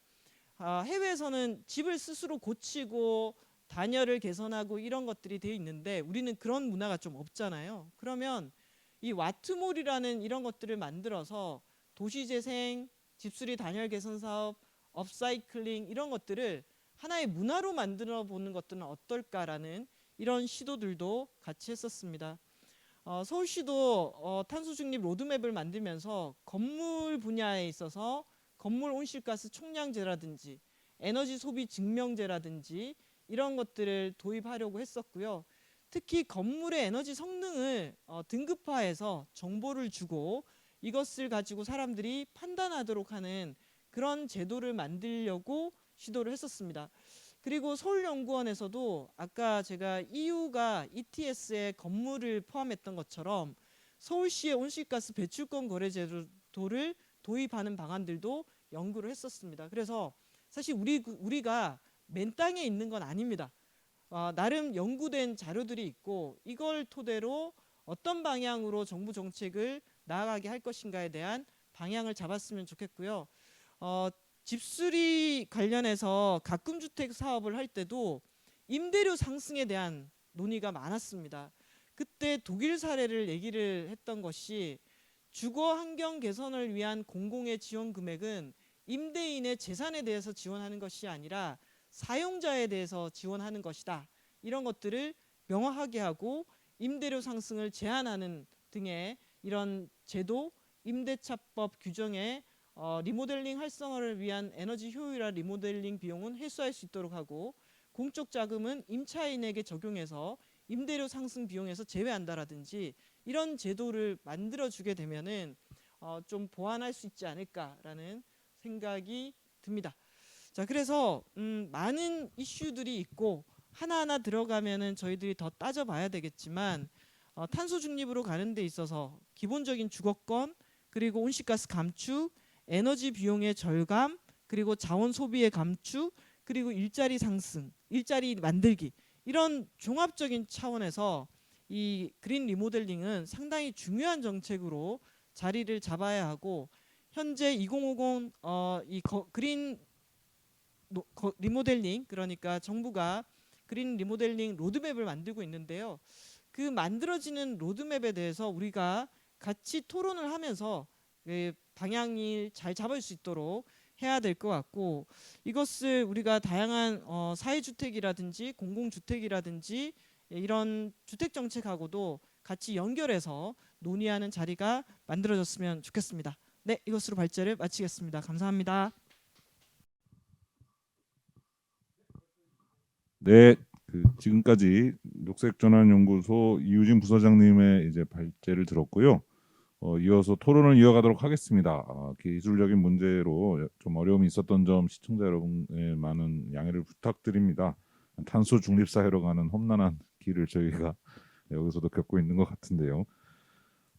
해외에서는 집을 스스로 고치고 단열을 개선하고 이런 것들이 되어 있는데 우리는 그런 문화가 좀 없잖아요. 그러면 이 와트몰이라는 이런 것들을 만들어서 도시재생, 집수리 단열 개선 사업, 업사이클링 이런 것들을 하나의 문화로 만들어 보는 것들은 어떨까라는 이런 시도들도 같이 했었습니다. 서울시도 탄소 중립 로드맵을 만들면서 건물 분야에 있어서 건물 온실가스 총량제라든지 에너지 소비 증명제라든지 이런 것들을 도입하려고 했었고요. 특히 건물의 에너지 성능을 등급화해서 정보를 주고 이것을 가지고 사람들이 판단하도록 하는 그런 제도를 만들려고 시도를 했었습니다. 그리고 서울연구원에서도 아까 제가 EU가 ETS에 건물을 포함했던 것처럼 서울시의 온실가스 배출권 거래 제도를 도입하는 방안들도 연구를 했었습니다. 그래서 사실 우리가 맨 땅에 있는 건 아닙니다. 나름 연구된 자료들이 있고 이걸 토대로 어떤 방향으로 정부 정책을 나아가게 할 것인가에 대한 방향을 잡았으면 좋겠고요. 집수리 관련해서 가꿈주택 사업을 할 때도 임대료 상승에 대한 논의가 많았습니다. 그때 독일 사례를 얘기를 했던 것이 주거 환경 개선을 위한 공공의 지원 금액은 임대인의 재산에 대해서 지원하는 것이 아니라 사용자에 대해서 지원하는 것이다. 이런 것들을 명확하게 하고 임대료 상승을 제한하는 등의 이런 제도, 임대차법 규정에 리모델링 활성화를 위한 에너지 효율화 리모델링 비용은 회수할 수 있도록 하고 공적 자금은 임차인에게 적용해서 임대료 상승 비용에서 제외한다라든지 이런 제도를 만들어주게 되면은 좀 보완할 수 있지 않을까라는 생각이 듭니다. 자, 그래서 많은 이슈들이 있고 하나하나 들어가면은 저희들이 더 따져봐야 되겠지만 탄소 중립으로 가는 데 있어서 기본적인 주거권 그리고 온실가스 감축, 에너지 비용의 절감, 그리고 자원 소비의 감축, 그리고 일자리 상승, 일자리 만들기 이런 종합적인 차원에서 이 그린 리모델링은 상당히 중요한 정책으로 자리를 잡아야 하고 현재 2050 그린 리모델링 그러니까 정부가 그린 리모델링 로드맵을 만들고 있는데요. 그 만들어지는 로드맵에 대해서 우리가 같이 토론을 하면서 방향이 잘 잡을 수 있도록 해야 될 것 같고 이것을 우리가 다양한 사회주택이라든지 공공주택이라든지 이런 주택정책하고도 같이 연결해서 논의하는 자리가 만들어졌으면 좋겠습니다. 네, 이것으로 발제를 마치겠습니다. 감사합니다. 네, 지금까지 녹색전환연구소 이유진 부서장님의 이제 발제를 들었고요. 이어서 토론을 이어가도록 하겠습니다. 기술적인 문제로 좀 어려움이 있었던 점 시청자 여러분의 많은 양해를 부탁드립니다. 탄소 중립 사회로 가는 험난한 길을 저희가 여기서도 겪고 있는 것 같은데요.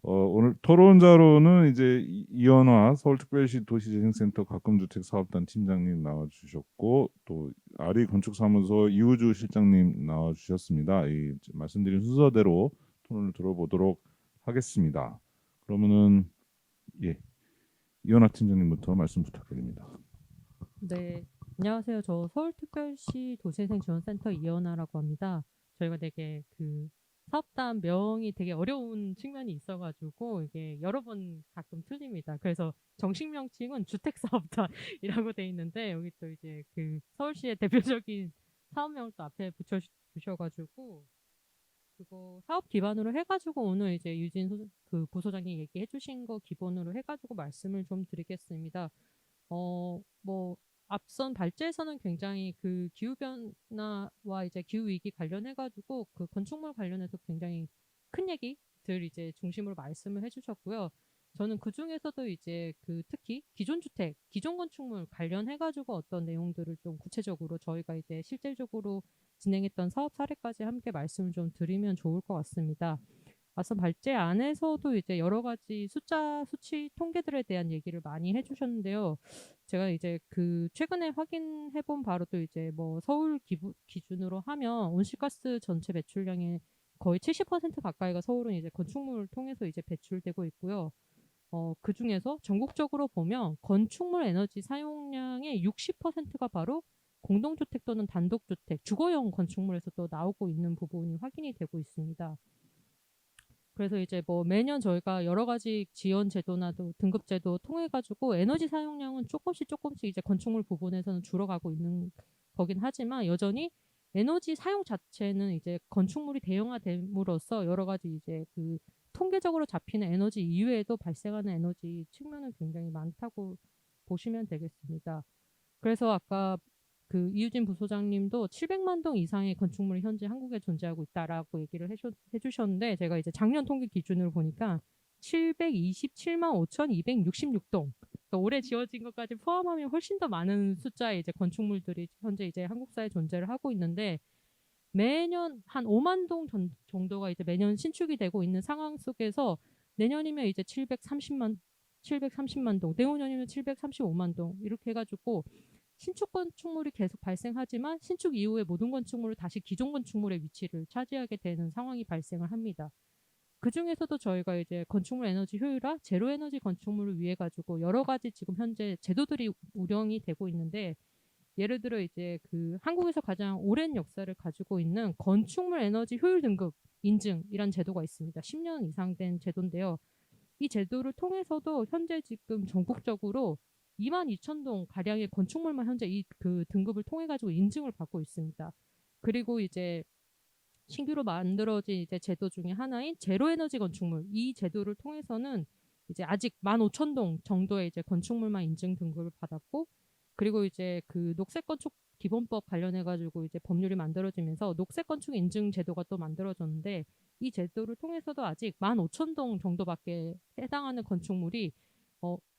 오늘 토론자로는 이제 이현화 서울특별시 도시재생센터 가금주택 사업단 팀장님 나와주셨고 또 아리 건축사무소 이우주 실장님 나와주셨습니다. 이 말씀드린 순서대로 토론을 들어보도록 하겠습니다. 그러면은 이현화 팀장님부터 말씀 부탁드립니다. 네, 안녕하세요. 저 서울특별시 도시재생지원센터 이연아라고 합니다. 저희가 되게 그 사업단 명이 되게 어려운 측면이 있어가지고 이게 여러 번 가끔 틀립니다. 그래서 정식 명칭은 주택사업단이라고 돼 있는데 여기 또 이제 그 서울시의 대표적인 사업명을 또 앞에 붙여주셔가지고 그거 사업 기반으로 해가지고 오늘 이제 그 부소장님 얘기해주신 거 기본으로 해가지고 말씀을 좀 드리겠습니다. 뭐 앞선 발제에서는 굉장히 그 기후 변화와 이제 기후 위기 관련해가지고 그 건축물 관련해서 굉장히 큰 얘기들 이제 중심으로 말씀을 해주셨고요. 저는 그 중에서도 이제 그 특히 기존 주택, 기존 건축물 관련해가지고 어떤 내용들을 좀 구체적으로 저희가 이제 실질적으로 진행했던 사업 사례까지 함께 말씀을 좀 드리면 좋을 것 같습니다. 앞선 발제 안에서도 이제 여러 가지 숫자, 수치, 통계들에 대한 얘기를 많이 해주셨는데요. 제가 이제 그 최근에 확인해 본 바로 또 이제 뭐 서울 기준으로 하면 온실가스 전체 배출량의 거의 70% 가까이가 서울은 이제 건축물을 통해서 이제 배출되고 있고요. 그 중에서 전국적으로 보면 건축물 에너지 사용량의 60%가 바로 공동주택 또는 단독주택, 주거용 건축물에서 또 나오고 있는 부분이 확인이 되고 있습니다. 그래서 이제 뭐 매년 저희가 여러 가지 지원 제도나 또 등급 제도 통해 가지고 에너지 사용량은 조금씩 이제 건축물 부분에서는 줄어가고 있는 거긴 하지만 여전히 에너지 사용 자체는 이제 건축물이 대형화됨으로써 여러 가지 이제 그 통계적으로 잡히는 에너지 이외에도 발생하는 에너지 측면은 굉장히 많다고 보시면 되겠습니다. 그래서 아까 그 이유진 부소장님도 700만 동 이상의 건축물이 현재 한국에 존재하고 있다라고 얘기를 해주셨는데 제가 이제 작년 통계 기준으로 보니까 727만 5,266동. 그러니까 올해 지어진 것까지 포함하면 훨씬 더 많은 숫자의 이제 건축물들이 현재 이제 한국 사회에 존재를 하고 있는데 매년 한 5만 동 정도가 이제 매년 신축이 되고 있는 상황 속에서 내년이면 이제 730만 동, 내후년이면 735만 동 이렇게 해가지고 신축 건축물이 계속 발생하지만 신축 이후에 모든 건축물을 다시 기존 건축물의 위치를 차지하게 되는 상황이 발생을 합니다. 그 중에서도 저희가 이제 건축물 에너지 효율화, 제로 에너지 건축물을 위해 가지고 여러 가지 지금 현재 제도들이 운영이 되고 있는데 예를 들어 이제 그 한국에서 가장 오랜 역사를 가지고 있는 건축물 에너지 효율 등급 인증이란 제도가 있습니다. 10년 이상 된 제도인데요. 이 제도를 통해서도 현재 지금 전국적으로 22,000동 가량의 건축물만 현재 이 그 등급을 통해 가지고 인증을 받고 있습니다. 그리고 이제 신규로 만들어진 이제 제도 중에 하나인 제로 에너지 건축물 이 제도를 통해서는 이제 아직 15,000동 정도의 이제 건축물만 인증 등급을 받았고 그리고 이제 그 녹색 건축 기본법 관련해 가지고 이제 법률이 만들어지면서 녹색 건축 인증 제도가 또 만들어졌는데 이 제도를 통해서도 아직 15,000동 정도밖에 해당하는 건축물이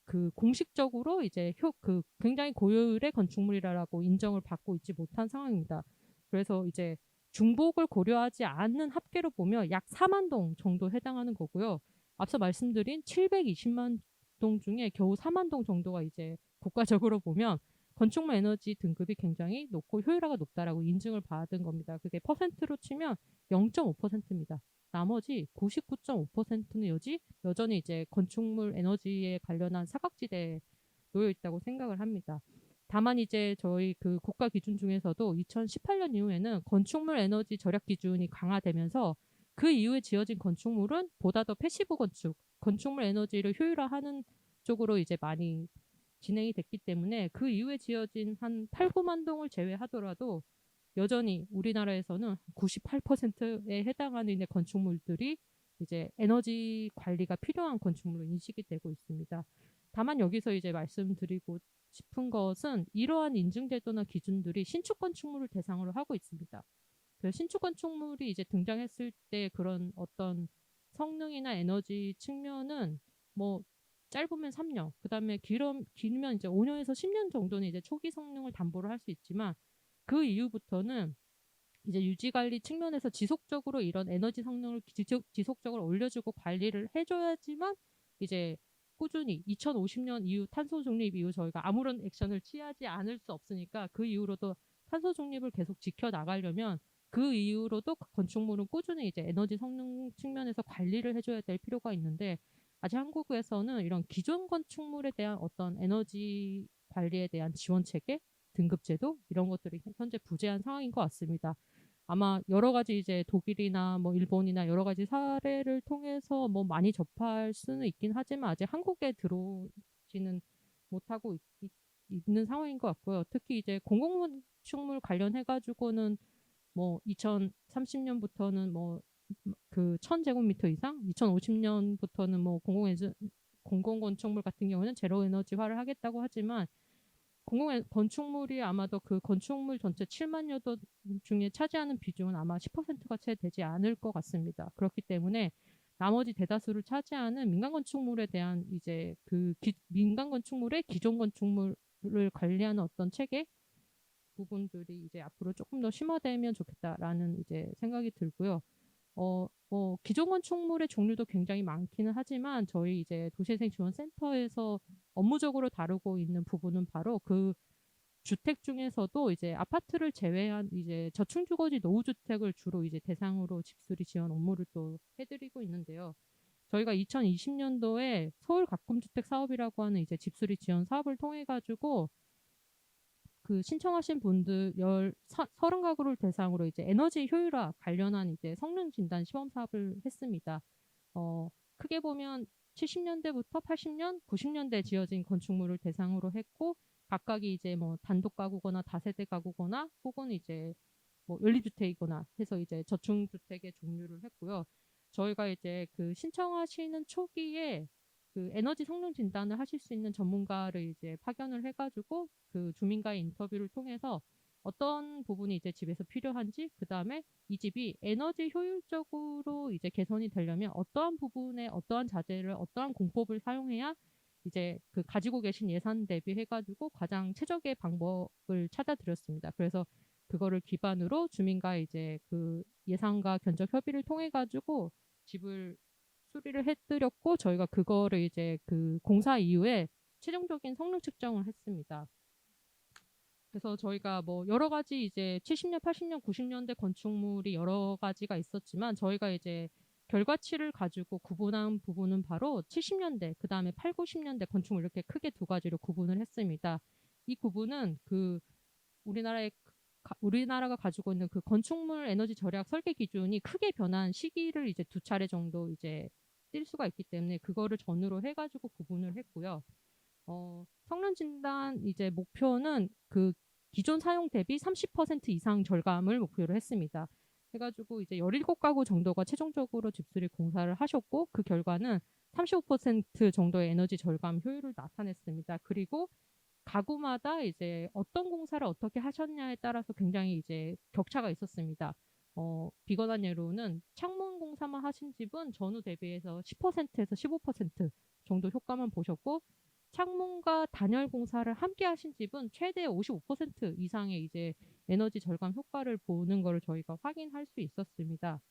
그 공식적으로 이제 그 굉장히 고효율의 건축물이라고 인정을 받고 있지 못한 상황입니다. 그래서 이제 중복을 고려하지 않는 합계로 보면 약 4만 동 정도 해당하는 거고요. 앞서 말씀드린 720만 동 중에 겨우 4만 동 정도가 이제 국가적으로 보면 건축물 에너지 등급이 굉장히 높고 효율화가 높다라고 인증을 받은 겁니다. 그게 퍼센트로 치면 0.5%입니다. 나머지 99.5%는 여전히 이제 건축물 에너지에 관련한 사각지대에 놓여 있다고 생각을 합니다. 다만 이제 저희 그 국가 기준 중에서도 2018년 이후에는 건축물 에너지 절약 기준이 강화되면서 그 이후에 지어진 건축물은 보다 더 패시브 건축물 에너지를 효율화하는 쪽으로 이제 많이 진행이 됐기 때문에 그 이후에 지어진 한 8, 9만 동을 제외하더라도 여전히 우리나라에서는 98%에 해당하는 건축물들이 이제 에너지 관리가 필요한 건축물로 인식이 되고 있습니다. 다만 여기서 이제 말씀드리고 싶은 것은 이러한 인증 제도나 기준들이 신축 건축물을 대상으로 하고 있습니다. 그래서 신축 건축물이 이제 등장했을 때 그런 어떤 성능이나 에너지 측면은 뭐 짧으면 3년, 그다음에 길면 이제 5년에서 10년 정도는 이제 초기 성능을 담보를 할 수 있지만 그 이후부터는 이제 유지 관리 측면에서 지속적으로 이런 에너지 성능을 지속적으로 올려주고 관리를 해줘야지만 이제 꾸준히 2050년 이후 탄소 중립 이후 저희가 아무런 액션을 취하지 않을 수 없으니까 그 이후로도 탄소 중립을 계속 지켜 나가려면 그 이후로도 건축물은 꾸준히 이제 에너지 성능 측면에서 관리를 해줘야 될 필요가 있는데 아직 한국에서는 이런 기존 건축물에 대한 어떤 에너지 관리에 대한 지원 체계, 등급 제도 이런 것들이 현재 부재한 상황인 것 같습니다. 아마 여러 가지 이제 독일이나 뭐 일본이나 여러 가지 사례를 통해서 뭐 많이 접할 수는 있긴 하지만 아직 한국에 들어오지는 못하고 있는 상황인 것 같고요. 특히 이제 공공건축물 관련해 가지고는 뭐 2030년부터는 뭐 그 1000제곱미터 이상, 2050년부터는 뭐 공공건축물 같은 경우는 제로 에너지화를 하겠다고 하지만 건축물이 아마도 그 건축물 전체 7만여 도 중에 차지하는 비중은 아마 10%가 채 되지 않을 것 같습니다. 그렇기 때문에 나머지 대다수를 차지하는 민간 건축물에 대한 이제 민간 건축물의 기존 건축물을 관리하는 어떤 체계 부분들이 이제 앞으로 조금 더 심화되면 좋겠다라는 이제 생각이 들고요. 기존 건축물의 종류도 굉장히 많기는 하지만 저희 이제 도시재생 지원센터에서 업무적으로 다루고 있는 부분은 바로 그 주택 중에서도 이제 아파트를 제외한 이제 저층주거지 노후주택을 주로 이제 대상으로 집수리 지원 업무를 또 해드리고 있는데요. 저희가 2020년도에 서울 가꿈주택 사업이라고 하는 이제 집수리 지원 사업을 통해 가지고 그 신청하신 분들 30가구를 대상으로 이제 에너지 효율화 관련한 이제 성능 진단 시범 사업을 했습니다. 크게 보면 70년대부터 80년, 90년대 지어진 건축물을 대상으로 했고 각각이 이제 뭐 단독 가구거나 다세대 가구거나 혹은 이제 뭐 연립주택이거나 해서 이제 저층주택의 종류를 했고요. 저희가 이제 그 신청하시는 초기에 그 에너지 성능 진단을 하실 수 있는 전문가를 이제 파견을 해가지고 그 주민과의 인터뷰를 통해서 어떤 부분이 이제 집에서 필요한지, 그 다음에 이 집이 에너지 효율적으로 이제 개선이 되려면 어떠한 부분에 어떠한 자재를 어떠한 공법을 사용해야 이제 그 가지고 계신 예산 대비해가지고 가장 최적의 방법을 찾아드렸습니다. 그래서 그거를 기반으로 주민과 이제 그 예산과 견적 협의를 통해 가지고 집을 수리를 해드렸고 저희가 그거를 이제 그 공사 이후에 최종적인 성능 측정을 했습니다. 그래서 저희가 뭐 여러 가지 이제 70년, 80년, 90년대 건축물이 여러 가지가 있었지만 저희가 이제 결과치를 가지고 구분한 부분은 바로 70년대, 그 다음에 8, 90년대 건축물 이렇게 크게 두 가지로 구분을 했습니다. 이 구분은 그 우리나라가 가지고 있는 그 건축물 에너지 절약 설계 기준이 크게 변한 시기를 이제 2차례 정도 이제 뛸 수가 있기 때문에 그거를 전후로 해가지고 구분을 했고요. 성능 진단 이제 목표는 그 기존 사용 대비 30% 이상 절감을 목표로 했습니다. 해가지고 이제 17가구 정도가 최종적으로 집수리 공사를 하셨고 그 결과는 35% 정도의 에너지 절감 효율을 나타냈습니다. 그리고 가구마다 이제 어떤 공사를 어떻게 하셨냐에 따라서 굉장히 이제 격차가 있었습니다. 비건한 예로는 창문 공사만 하신 집은 전후 대비해서 10%에서 15% 정도 효과만 보셨고 창문과 단열 공사를 함께 하신 집은 최대 55% 이상의 이제 에너지 절감 효과를 보는 것을 저희가 확인할 수 있었습니다.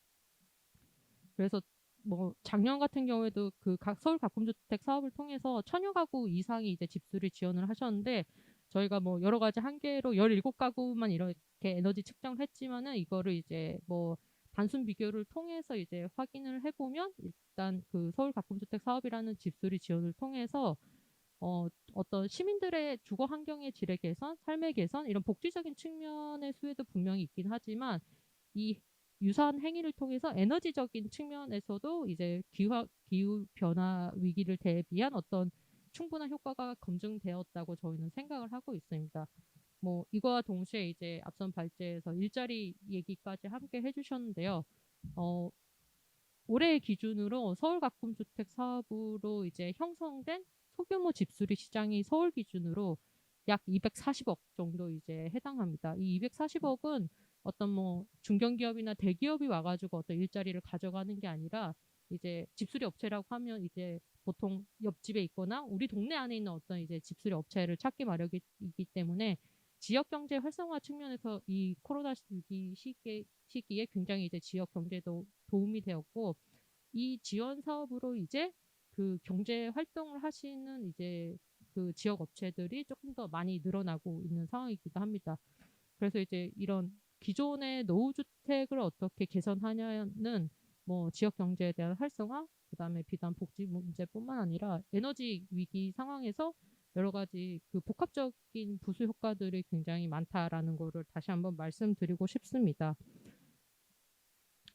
그래서 뭐 작년 같은 경우에도 그 서울 가꿈주택 사업을 통해서 1000여 가구 이상이 이제 집수리 지원을 하셨는데 저희가 뭐 여러 가지 한계로 17가구만 이렇게 에너지 측정을 했지만은 이거를 이제 뭐 단순 비교를 통해서 이제 확인을 해보면 일단 그 서울 가꿈주택 사업이라는 집수리 지원을 통해서 어떤 시민들의 주거 환경의 질의 개선, 삶의 개선 이런 복지적인 측면의 수혜도 분명히 있긴 하지만 이 유사한 행위를 통해서 에너지적인 측면에서도 이제 기후 변화 위기를 대비한 어떤 충분한 효과가 검증되었다고 저희는 생각을 하고 있습니다. 뭐 이거와 동시에 이제 앞선 발제에서 일자리 얘기까지 함께 해주셨는데요. 올해 기준으로 서울 가꿈주택 사업으로 이제 형성된 소규모 집수리 시장이 서울 기준으로 약 240억 정도 이제 해당합니다. 이 240억은 어떤 뭐 중견기업이나 대기업이 와가지고 어떤 일자리를 가져가는 게 아니라 이제 집수리 업체라고 하면 이제 보통 옆집에 있거나 우리 동네 안에 있는 어떤 이제 집수리 업체를 찾기 마련이기 때문에 지역 경제 활성화 측면에서 이 코로나 위기 시기에 굉장히 이제 지역 경제도 도움이 되었고, 이 지원 사업으로 이제 그 경제 활동을 하시는 이제 그 지역 업체들이 조금 더 많이 늘어나고 있는 상황이기도 합니다. 그래서 이제 이런 기존의 노후주택을 어떻게 개선하냐는 뭐 지역 경제에 대한 활성화, 그다음에 비단 복지 문제뿐만 아니라 에너지 위기 상황에서 여러 가지 그 복합적인 부수 효과들이 굉장히 많다라는 거를 다시 한번 말씀드리고 싶습니다.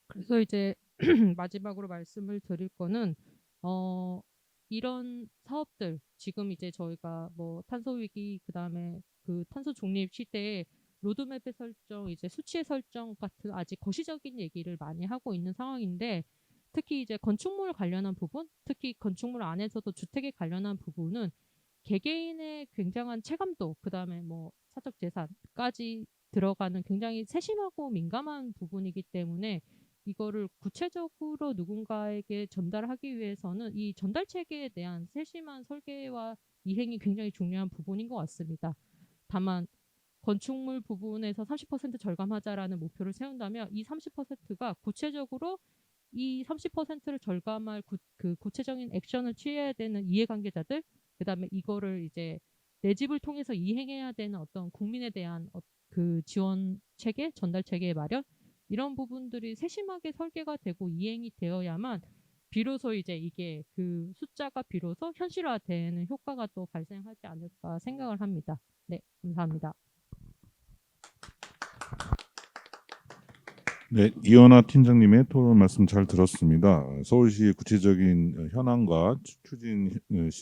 그래서 이제 마지막으로 말씀을 드릴 거는 이런 사업들 지금 이제 저희가 뭐 탄소 위기 그다음에 그 탄소 중립 시대에 로드맵의 설정, 이제 수치의 설정 같은 아직 거시적인 얘기를 많이 하고 있는 상황인데, 특히 이제 건축물 관련한 부분, 특히 건축물 안에서도 주택에 관련한 부분은 개개인의 굉장한 체감도, 그다음에 뭐 사적 재산까지 들어가는 굉장히 세심하고 민감한 부분이기 때문에 이거를 구체적으로 누군가에게 전달하기 위해서는 이 전달 체계에 대한 세심한 설계와 이행이 굉장히 중요한 부분인 것 같습니다. 다만 건축물 부분에서 30% 절감하자라는 목표를 세운다면 이 30%가 구체적으로 이 30%를 절감할 그 구체적인 액션을 취해야 되는 이해관계자들, 그다음에 이거를 이제 내 집을 통해서 이행해야 되는 어떤 국민에 대한 그 지원 체계, 전달 체계의 마련, 이런 부분들이 세심하게 설계가 되고 이행이 되어야만 비로소 이제 이게 그 숫자가 비로소 현실화되는 효과가 또 발생하지 않을까 생각을 합니다. 네, 감사합니다. 네, 이현아 팀장님의 토론 말씀 잘 들었습니다. 서울시의 구체적인 현황과 추진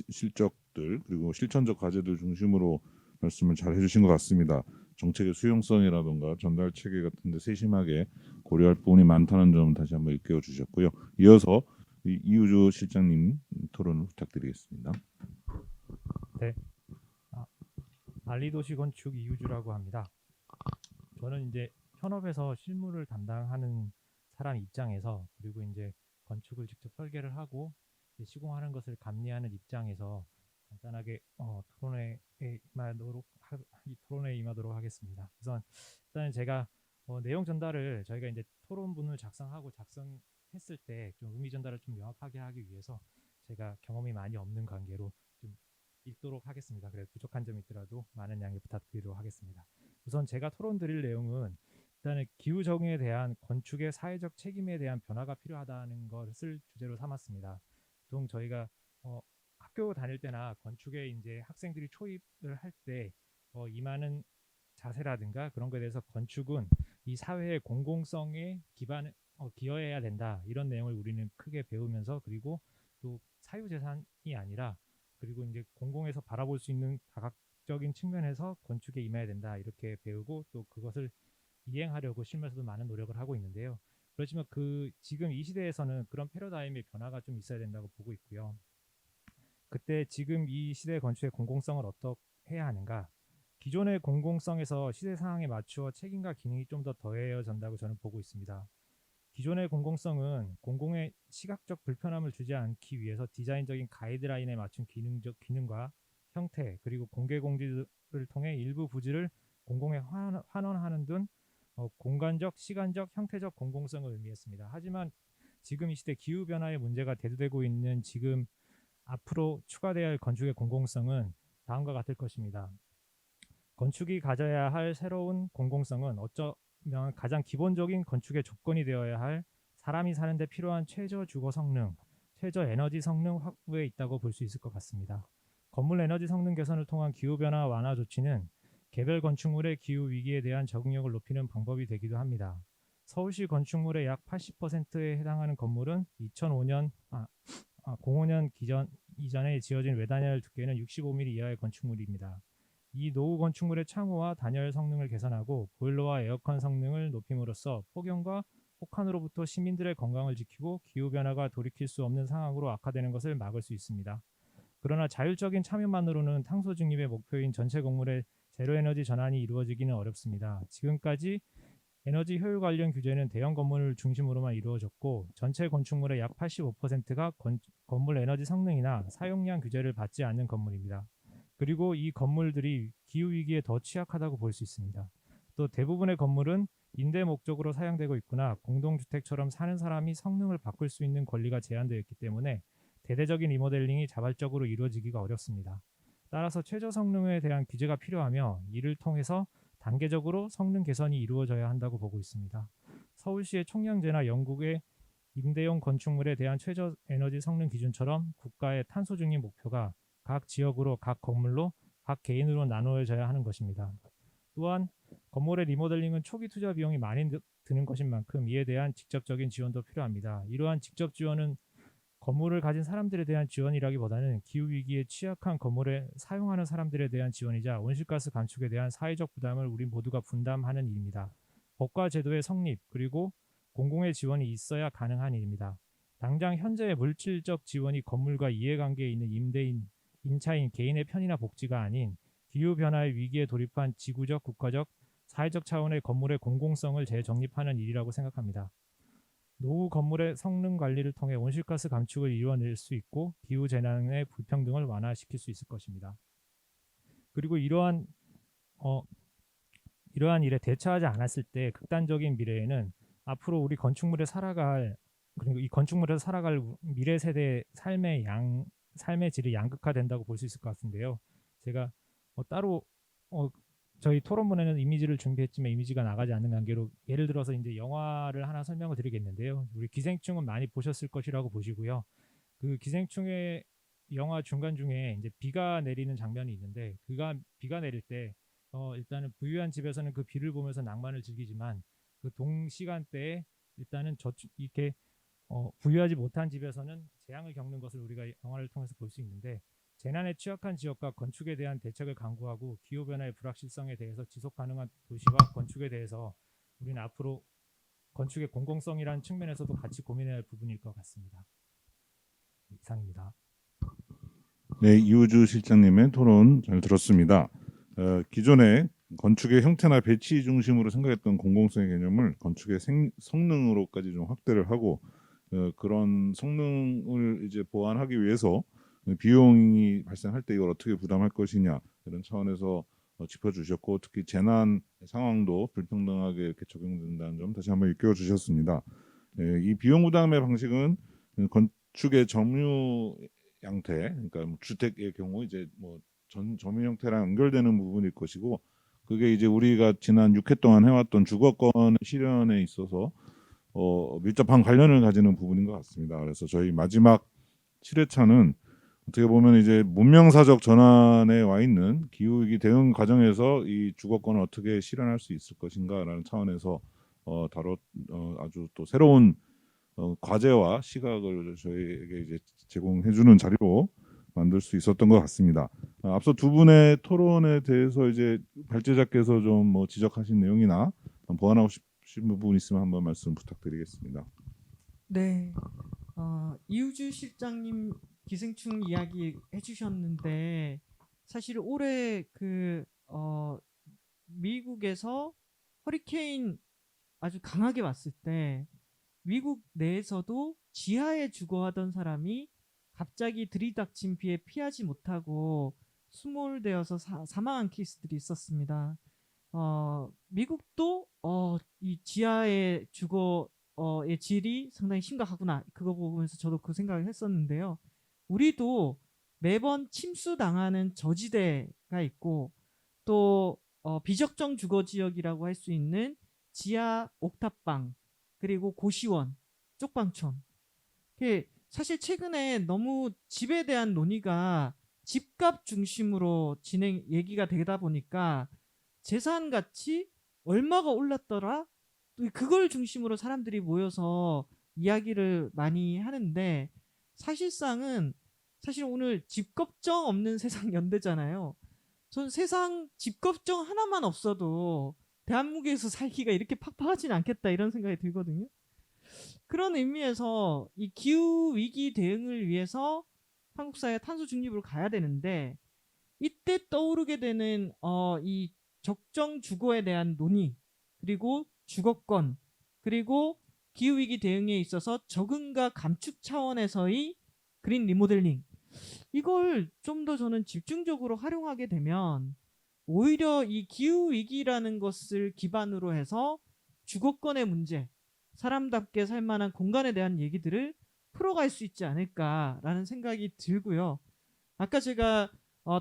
실적들 그리고 실천적 과제들 중심으로 말씀을 잘 해주신 것 같습니다. 정책의 수용성이라든가 전달 체계 같은 데 세심하게 고려할 부분이 많다는 점 다시 한번 일깨워 주셨고요. 이어서 이우주 실장님 토론을 부탁드리겠습니다. 네, 알리도시 건축 이우주라고 합니다. 저는 이제 현업에서 실무를 담당하는 사람 입장에서, 그리고 이제 건축을 직접 설계를 하고 시공하는 것을 감리하는 입장에서 간단하게 토론에 임하도록 하겠습니다. 우선 일단 제가 내용 전달을 저희가 이제 토론문을 작성했을 때 좀 의미 전달을 좀 명확하게 하기 위해서 제가 경험이 많이 없는 관계로 좀 읽도록 하겠습니다. 그래서 부족한 점이 있더라도 많은 양해 부탁드리도록 하겠습니다. 우선 제가 토론 드릴 내용은 일단은 기후 적응에 대한 건축의 사회적 책임에 대한 변화가 필요하다는 것을 주제로 삼았습니다. 보통 저희가 학교 다닐 때나 건축에 이제 학생들이 초입을 할 때 임하는 자세라든가 그런 거에 대해서 건축은 이 사회의 공공성에 기여해야 된다, 이런 내용을 우리는 크게 배우면서, 그리고 또 사유재산이 아니라 그리고 이제 공공에서 바라볼 수 있는 다각적인 측면에서 건축에 임해야 된다, 이렇게 배우고 또 그것을 이행하려고 실무에서도 많은 노력을 하고 있는데요. 그렇지만 지금 이 시대에서는 그런 패러다임의 변화가 좀 있어야 된다고 보고 있고요. 그때 지금 이 시대 건축의 공공성을 어떻게 해야 하는가? 기존의 공공성에서 시대 상황에 맞추어 책임과 기능이 좀 더 더해져진다고 저는 보고 있습니다. 기존의 공공성은 공공의 시각적 불편함을 주지 않기 위해서 디자인적인 가이드라인에 맞춘 기능과 형태, 그리고 공개 공지를 통해 일부 부지를 공공에 환원하는 등 공간적, 시간적, 형태적 공공성을 의미했습니다. 하지만 지금 이 시대 기후변화의 문제가 대두되고 있는 지금 앞으로 추가되어야 할 건축의 공공성은 다음과 같을 것입니다. 건축이 가져야 할 새로운 공공성은 어쩌면 가장 기본적인 건축의 조건이 되어야 할 사람이 사는 데 필요한 최저 주거 성능, 최저 에너지 성능 확보에 있다고 볼 수 있을 것 같습니다. 건물 에너지 성능 개선을 통한 기후변화 완화 조치는 개별 건축물의 기후 위기에 대한 적응력을 높이는 방법이 되기도 합니다. 서울시 건축물의 약 80%에 해당하는 건물은 05년 이전에 지어진 외단열 두께는 65mm 이하의 건축물입니다. 이 노후 건축물의 창호와 단열 성능을 개선하고 보일러와 에어컨 성능을 높임으로써 폭염과 혹한으로부터 시민들의 건강을 지키고 기후변화가 돌이킬 수 없는 상황으로 악화되는 것을 막을 수 있습니다. 그러나 자율적인 참여만으로는 탄소 중립의 목표인 전체 건물의 제로 에너지 전환이 이루어지기는 어렵습니다. 지금까지 에너지 효율 관련 규제는 대형 건물을 중심으로만 이루어졌고 전체 건축물의 약 85%가 건물 에너지 성능이나 사용량 규제를 받지 않는 건물입니다. 그리고 이 건물들이 기후 위기에 더 취약하다고 볼 수 있습니다. 또 대부분의 건물은 임대 목적으로 사용되고 있거나 공동주택처럼 사는 사람이 성능을 바꿀 수 있는 권리가 제한되어 있기 때문에 대대적인 리모델링이 자발적으로 이루어지기가 어렵습니다. 따라서 최저 성능에 대한 규제가 필요하며 이를 통해서 단계적으로 성능 개선이 이루어져야 한다고 보고 있습니다. 서울시의 총량제나 영국의 임대용 건축물에 대한 최저 에너지 성능 기준처럼 국가의 탄소 중립 목표가 각 지역으로 각 건물로 각 개인으로 나누어져야 하는 것입니다. 또한 건물의 리모델링은 초기 투자 비용이 많이 드는 것인 만큼 이에 대한 직접적인 지원도 필요합니다. 이러한 직접 지원은 건물을 가진 사람들에 대한 지원이라기보다는 기후위기에 취약한 건물을 사용하는 사람들에 대한 지원이자 온실가스 감축에 대한 사회적 부담을 우리 모두가 분담하는 일입니다. 법과 제도의 성립 그리고 공공의 지원이 있어야 가능한 일입니다. 당장 현재의 물질적 지원이 건물과 이해관계에 있는 임대인, 임차인 개인의 편의나 복지가 아닌 기후변화의 위기에 돌입한 지구적, 국가적, 사회적 차원의 건물의 공공성을 재정립하는 일이라고 생각합니다. 노후 건물의 성능 관리를 통해 온실가스 감축을 이뤄낼 수 있고 기후 재난의 불평등을 완화시킬 수 있을 것입니다. 그리고 이러한 일에 대처하지 않았을 때 극단적인 미래에는 앞으로 우리 건축물에 살아갈 그리고 이 건축물에서 살아갈 미래 세대의 삶의 질이 양극화된다고 볼 수 있을 것 같은데요. 제가 따로 저희 토론문에는 이미지를 준비했지만 이미지가 나가지 않는 관계로 예를 들어서 이제 영화를 하나 설명을 드리겠는데요. 우리 기생충은 많이 보셨을 것이라고 보시고요. 그 기생충의 영화 중간 중에 이제 비가 내리는 장면이 있는데 비가 내릴 때 일단은 부유한 집에서는 그 비를 보면서 낭만을 즐기지만 그 동시간대에 일단은 이렇게 부유하지 못한 집에서는 재앙을 겪는 것을 우리가 영화를 통해서 볼 수 있는데 재난에 취약한 지역과 건축에 대한 대책을 강구하고 기후변화의 불확실성에 대해서 지속가능한 도시와 건축에 대해서 우리는 앞으로 건축의 공공성이라는 측면에서도 같이 고민해야 할 부분일 것 같습니다. 이상입니다. 네, 이우주 실장님의 토론 잘 들었습니다. 기존에 건축의 형태나 배치 중심으로 생각했던 공공성의 개념을 건축의 성능으로까지 좀 확대를 하고 그런 성능을 이제 보완하기 위해서 비용이 발생할 때 이걸 어떻게 부담할 것이냐 이런 차원에서 짚어주셨고 특히 재난 상황도 불평등하게 이렇게 적용된다는 점 다시 한번 일깨워 주셨습니다. 이 비용 부담의 방식은 건축의 점유 양태, 그러니까 주택의 경우 이제 뭐 점유 형태랑 연결되는 부분일 것이고 그게 이제 우리가 지난 6회 동안 해왔던 주거권 실현에 있어서 밀접한 관련을 가지는 부분인 것 같습니다. 그래서 저희 마지막 7회차는 어떻게 보면 이제 문명사적 전환에 와 있는 기후위기 대응 과정에서 이 주거권을 어떻게 실현할 수 있을 것인가라는 차원에서 아주 또 새로운 과제와 시각을 저희에게 이제 제공해주는 자리로 만들 수 있었던 것 같습니다. 앞서 두 분의 토론에 대해서 이제 발제자께서 좀 뭐 지적하신 내용이나 보완하고 싶으신 부분 있으면 한번 말씀 부탁드리겠습니다. 네, 이우주 실장님 기생충 이야기 해주셨는데 사실 올해 미국에서 허리케인 아주 강하게 왔을 때 미국 내에서도 지하에 주거하던 사람이 갑자기 들이닥친 비에 피하지 못하고 수몰되어서 사망한 케이스들이 있었습니다. 미국도 이 지하의 주거의 질이 상당히 심각하구나 그거 보면서 저도 그 생각을 했었는데요. 우리도 매번 침수당하는 저지대가 있고 또 비적정 주거 지역이라고 할 수 있는 지하 옥탑방 그리고 고시원, 쪽방촌. 사실 최근에 너무 집에 대한 논의가 집값 중심으로 얘기가 되다 보니까 재산 가치 얼마가 올랐더라? 그걸 중심으로 사람들이 모여서 이야기를 많이 하는데 사실 오늘 집 걱정 없는 세상 연대잖아요. 전 세상 집 걱정 하나만 없어도 대한민국에서 살기가 이렇게 팍팍하진 않겠다 이런 생각이 들거든요. 그런 의미에서 이 기후 위기 대응을 위해서 한국 사회가 탄소 중립으로 가야 되는데 이때 떠오르게 되는 이 적정 주거에 대한 논의 그리고 주거권, 그리고 기후위기 대응에 있어서 적응과 감축 차원에서의 그린 리모델링, 이걸 좀 더 저는 집중적으로 활용하게 되면 오히려 이 기후위기라는 것을 기반으로 해서 주거권의 문제, 사람답게 살 만한 공간에 대한 얘기들을 풀어갈 수 있지 않을까라는 생각이 들고요. 아까 제가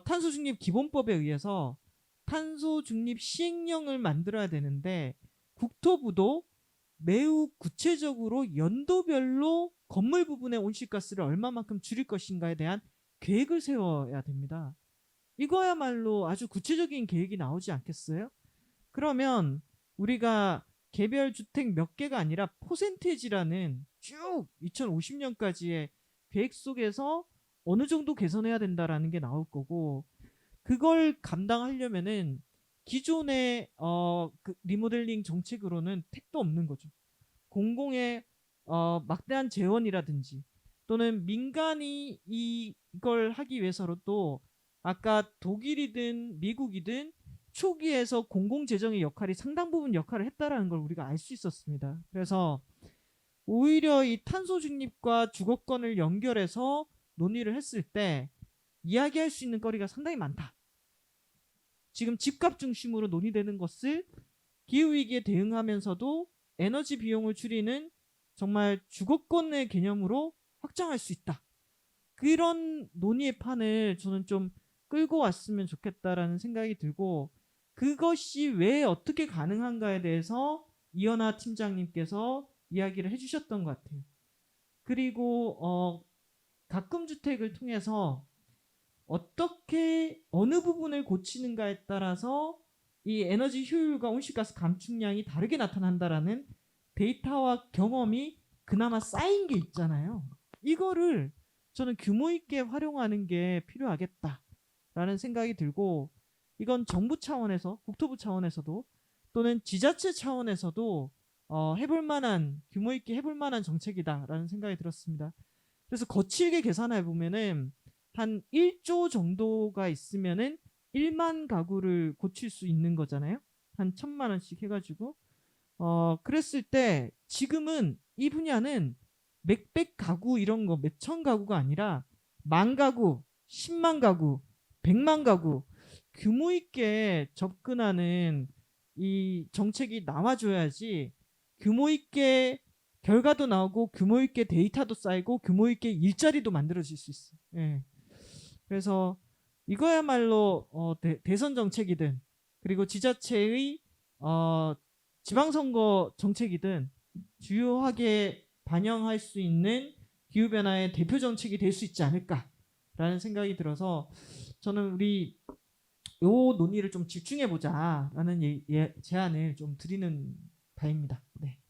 탄소 중립 기본법에 의해서 탄소 중립 시행령을 만들어야 되는데 국토부도 매우 구체적으로 연도별로 건물 부분의 온실가스를 얼마만큼 줄일 것인가에 대한 계획을 세워야 됩니다. 이거야말로 아주 구체적인 계획이 나오지 않겠어요? 그러면 우리가 개별 주택 몇 개가 아니라 퍼센테이지라는 쭉 2050년까지의 계획 속에서 어느 정도 개선해야 된다라는 게 나올 거고, 그걸 감당하려면은 기존의 그 리모델링 정책으로는 택도 없는 거죠. 공공의 막대한 재원이라든지 또는 민간이 이걸 하기 위해서도 아까 독일이든 미국이든 초기에서 공공재정의 역할이 상당 부분 역할을 했다라는 걸 우리가 알 수 있었습니다. 그래서 오히려 이 탄소 중립과 주거권을 연결해서 논의를 했을 때 이야기할 수 있는 거리가 상당히 많다. 지금 집값 중심으로 논의되는 것을 기후위기에 대응하면서도 에너지 비용을 줄이는 정말 주거권의 개념으로 확장할 수 있다. 그런 논의의 판을 저는 좀 끌고 왔으면 좋겠다라는 생각이 들고, 그것이 왜 어떻게 가능한가에 대해서 이현아 팀장님께서 이야기를 해주셨던 것 같아요. 그리고 가금주택을 통해서 어떻게 어느 부분을 고치는가에 따라서 이 에너지 효율과 온실가스 감축량이 다르게 나타난다라는 데이터와 경험이 그나마 쌓인 게 있잖아요. 이거를 저는 규모 있게 활용하는 게 필요하겠다라는 생각이 들고, 이건 정부 차원에서, 국토부 차원에서도 또는 지자체 차원에서도 해볼 만한, 규모 있게 해볼 만한 정책이다라는 생각이 들었습니다. 그래서 거칠게 계산해 보면은 한 1조 정도가 있으면은 1만 가구를 고칠 수 있는 거잖아요. 한 1,000만 원씩 해가지고 그랬을 때 지금은 이 분야는 몇백 가구 이런 거 몇천 가구가 아니라 만 가구, 10만 가구, 100만 가구 규모 있게 접근하는 이 정책이 나와줘야지 규모 있게 결과도 나오고 규모 있게 데이터도 쌓이고 규모 있게 일자리도 만들어질 수 있어요. 예. 그래서 이거야말로 대선 정책이든 그리고 지자체의 지방선거 정책이든 주요하게 반영할 수 있는 기후변화의 대표 정책이 될 수 있지 않을까라는 생각이 들어서 저는 우리 요 논의를 좀 집중해 보자라는 제안을 좀 드리는 바입니다. 네.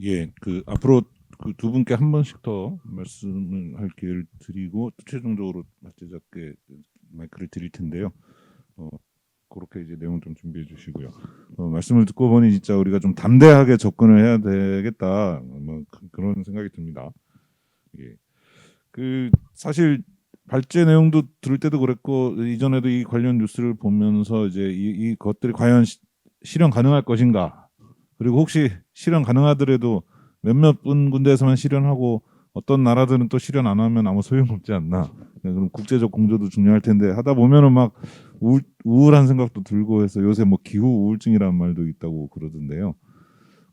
예, 그 앞으로 그 두 분께 한 번씩 더 말씀을 할 기회를 드리고 최종적으로 제작께 마이크를 드릴 텐데요. 그렇게 이제 내용 좀 준비해 주시고요. 말씀을 듣고 보니 진짜 우리가 좀 담대하게 접근을 해야 되겠다. 그런 생각이 듭니다. 예. 그 사실 발제 내용도 들을 때도 그랬고 이전에도 이 관련 뉴스를 보면서 이제 이 것들이 과연 실현 가능할 것인가, 그리고 혹시 실현 가능하더라도 몇몇 군데에서만 실현하고 어떤 나라들은 또 실현 안 하면 아무 소용없지 않나. 그럼 국제적 공조도 중요할 텐데 하다 보면은 막 우울한 생각도 들고 해서 요새 뭐 기후 우울증이라는 말도 있다고 그러던데요.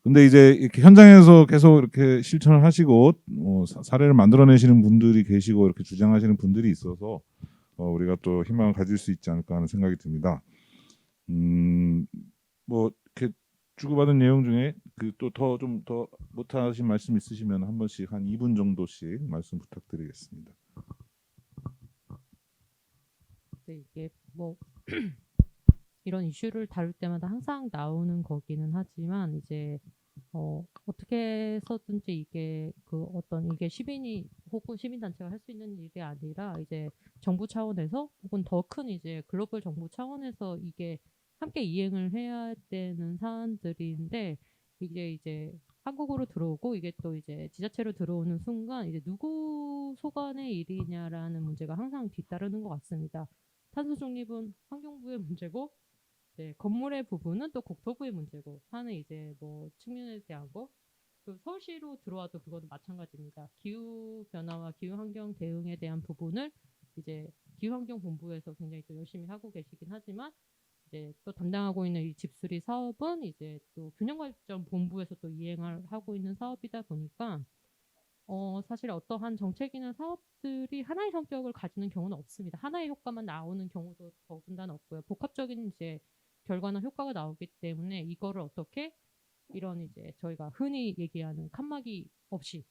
근데 이제 이렇게 현장에서 계속 이렇게 실천을 하시고 사례를 만들어내시는 분들이 계시고 이렇게 주장하시는 분들이 있어서 우리가 또 희망을 가질 수 있지 않을까 하는 생각이 듭니다. 뭐 이렇게 주고받은 내용 중에 그 또 좀 더 못하신 말씀 있으시면 한 번씩 한 2분 정도씩 말씀 부탁드리겠습니다. 네, 이게 뭐 이런 이슈를 다룰 때마다 항상 나오는 거기는 하지만 이제 어떻게 해서든지 이게 그 어떤 이게 시민이 혹은 시민단체가 할 수 있는 일이 아니라 이제 정부 차원에서 혹은 더 큰 이제 글로벌 정부 차원에서 이게 함께 이행을 해야 되는 사안들인데, 이제 한국으로 들어오고 이게 또 이제 지자체로 들어오는 순간 이제 누구 소관의 일이냐라는 문제가 항상 뒤따르는 것 같습니다. 탄소 중립은 환경부의 문제고 이제 건물의 부분은 또 국토부의 문제고 하는 이제 뭐 측면에 대한 거. 그 서울시로 들어와도 그것도 마찬가지입니다. 기후 변화와 기후 환경 대응에 대한 부분을 이제 기후환경본부에서 굉장히 또 열심히 하고 계시긴 하지만 이제 또 담당하고 있는 이 집수리 사업은 이제 또 균형발전 본부에서 또 이행을 하고 있는 사업이다 보니까 사실 어떠한 정책이나 사업들이 하나의 성격을 가지는 경우는 없습니다. 하나의 효과만 나오는 경우도 더군다나 없고요. 복합적인 이제 결과나 효과가 나오기 때문에 이거를 어떻게 이런 이제 저희가 흔히 얘기하는 칸막이 없이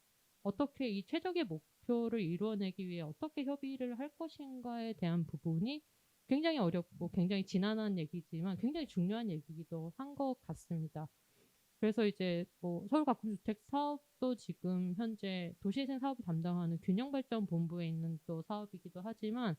어떻게 이 최적의 목표를 이루어내기 위해 어떻게 협의를 할 것인가에 대한 부분이 굉장히 어렵고 굉장히 지난한 얘기지만 굉장히 중요한 얘기이기도 한 것 같습니다. 그래서 이제 뭐 서울 가금주택 사업도 지금 현재 도시재생 사업을 담당하는 균형발전본부에 있는 또 사업이기도 하지만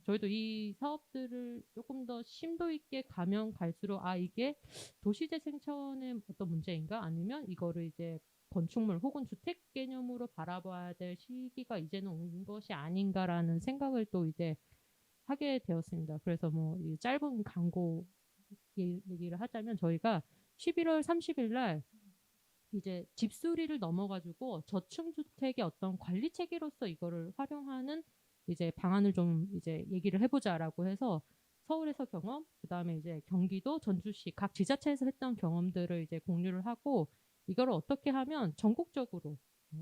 저희도 이 사업들을 조금 더 심도 있게 가면 갈수록 이게 도시재생 차원의 어떤 문제인가 아니면 이거를 이제 건축물 혹은 주택 개념으로 바라봐야 될 시기가 이제는 온 것이 아닌가라는 생각을 또 이제 하게 되었습니다. 그래서 뭐 이 짧은 광고 얘기를 하자면 저희가 11월 30일 날 이제 집수리를 넘어가지고 저층주택의 어떤 관리 체계로서 이거를 활용하는 이제 방안을 좀 이제 얘기를 해보자라고 해서 서울에서 경험, 그 다음에 이제 경기도, 전주시 각 지자체에서 했던 경험들을 이제 공유를 하고 이거를 어떻게 하면 전국적으로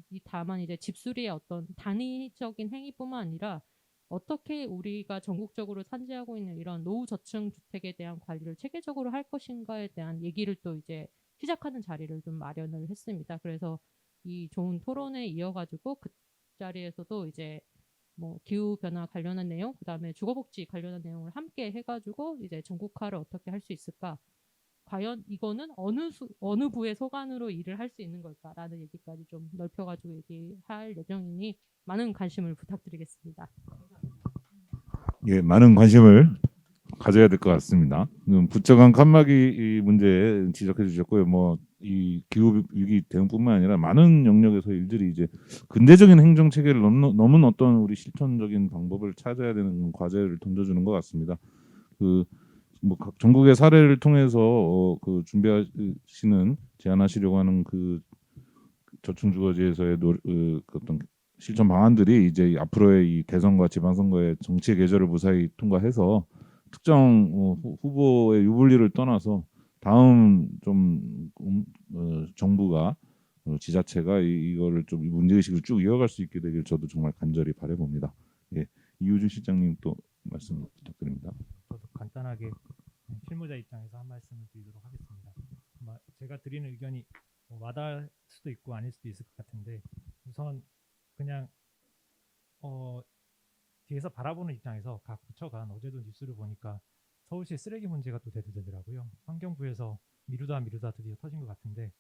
이 다만 이제 집수리의 어떤 단위적인 행위뿐만 아니라 어떻게 우리가 전국적으로 산지하고 있는 이런 노후 저층 주택에 대한 관리를 체계적으로 할 것인가에 대한 얘기를 또 이제 시작하는 자리를 좀 마련을 했습니다. 그래서 이 좋은 토론에 이어가지고 그 자리에서도 이제 뭐 기후 변화 관련한 내용, 그다음에 주거복지 관련한 내용을 함께 해가지고 이제 전국화를 어떻게 할 수 있을까? 과연 이거는 어느 부의 소관으로 일을 할 수 있는 걸까라는 얘기까지 좀 넓혀가지고 얘기할 예정이니 많은 관심을 부탁드리겠습니다. 예, 많은 관심을 가져야 될 것 같습니다. 부쩍한 칸막이 이 문제 지적해 주셨고요. 뭐 이 기후 위기 대응뿐만 아니라 많은 영역에서 일들이 이제 근대적인 행정 체계를 넘은 어떤 우리 실천적인 방법을 찾아야 되는 과제를 던져주는 것 같습니다. 그 뭐 각 전국의 사례를 통해서 그 준비하시는 제안하시려고 하는 그 저층주거지에서의 그 어떤 실천 방안들이 이제 앞으로의 이 대선과 지방선거의 정치의 계절을 무사히 통과해서 특정 후보의 유불리를 떠나서 다음 좀 정부가 지자체가 이거를 좀 문제의식을 쭉 이어갈 수 있게 되길 저도 정말 간절히 바라봅니다. 예, 이우준 실장님 또 말씀 부탁드립니다. 저도 간단하게 실무자 입장에서 한 말씀을 드리도록 하겠습니다. 아마 제가 드리는 의견이 와닿을 수도 있고 아닐 수도 있을 것 같은데 우선 그냥 뒤에서 바라보는 입장에서 각 부처가 어제도 뉴스를 보니까 서울시 쓰레기 문제가 또 대두되더라고요. 환경부에서 미루다 드디어 터진 것 같은데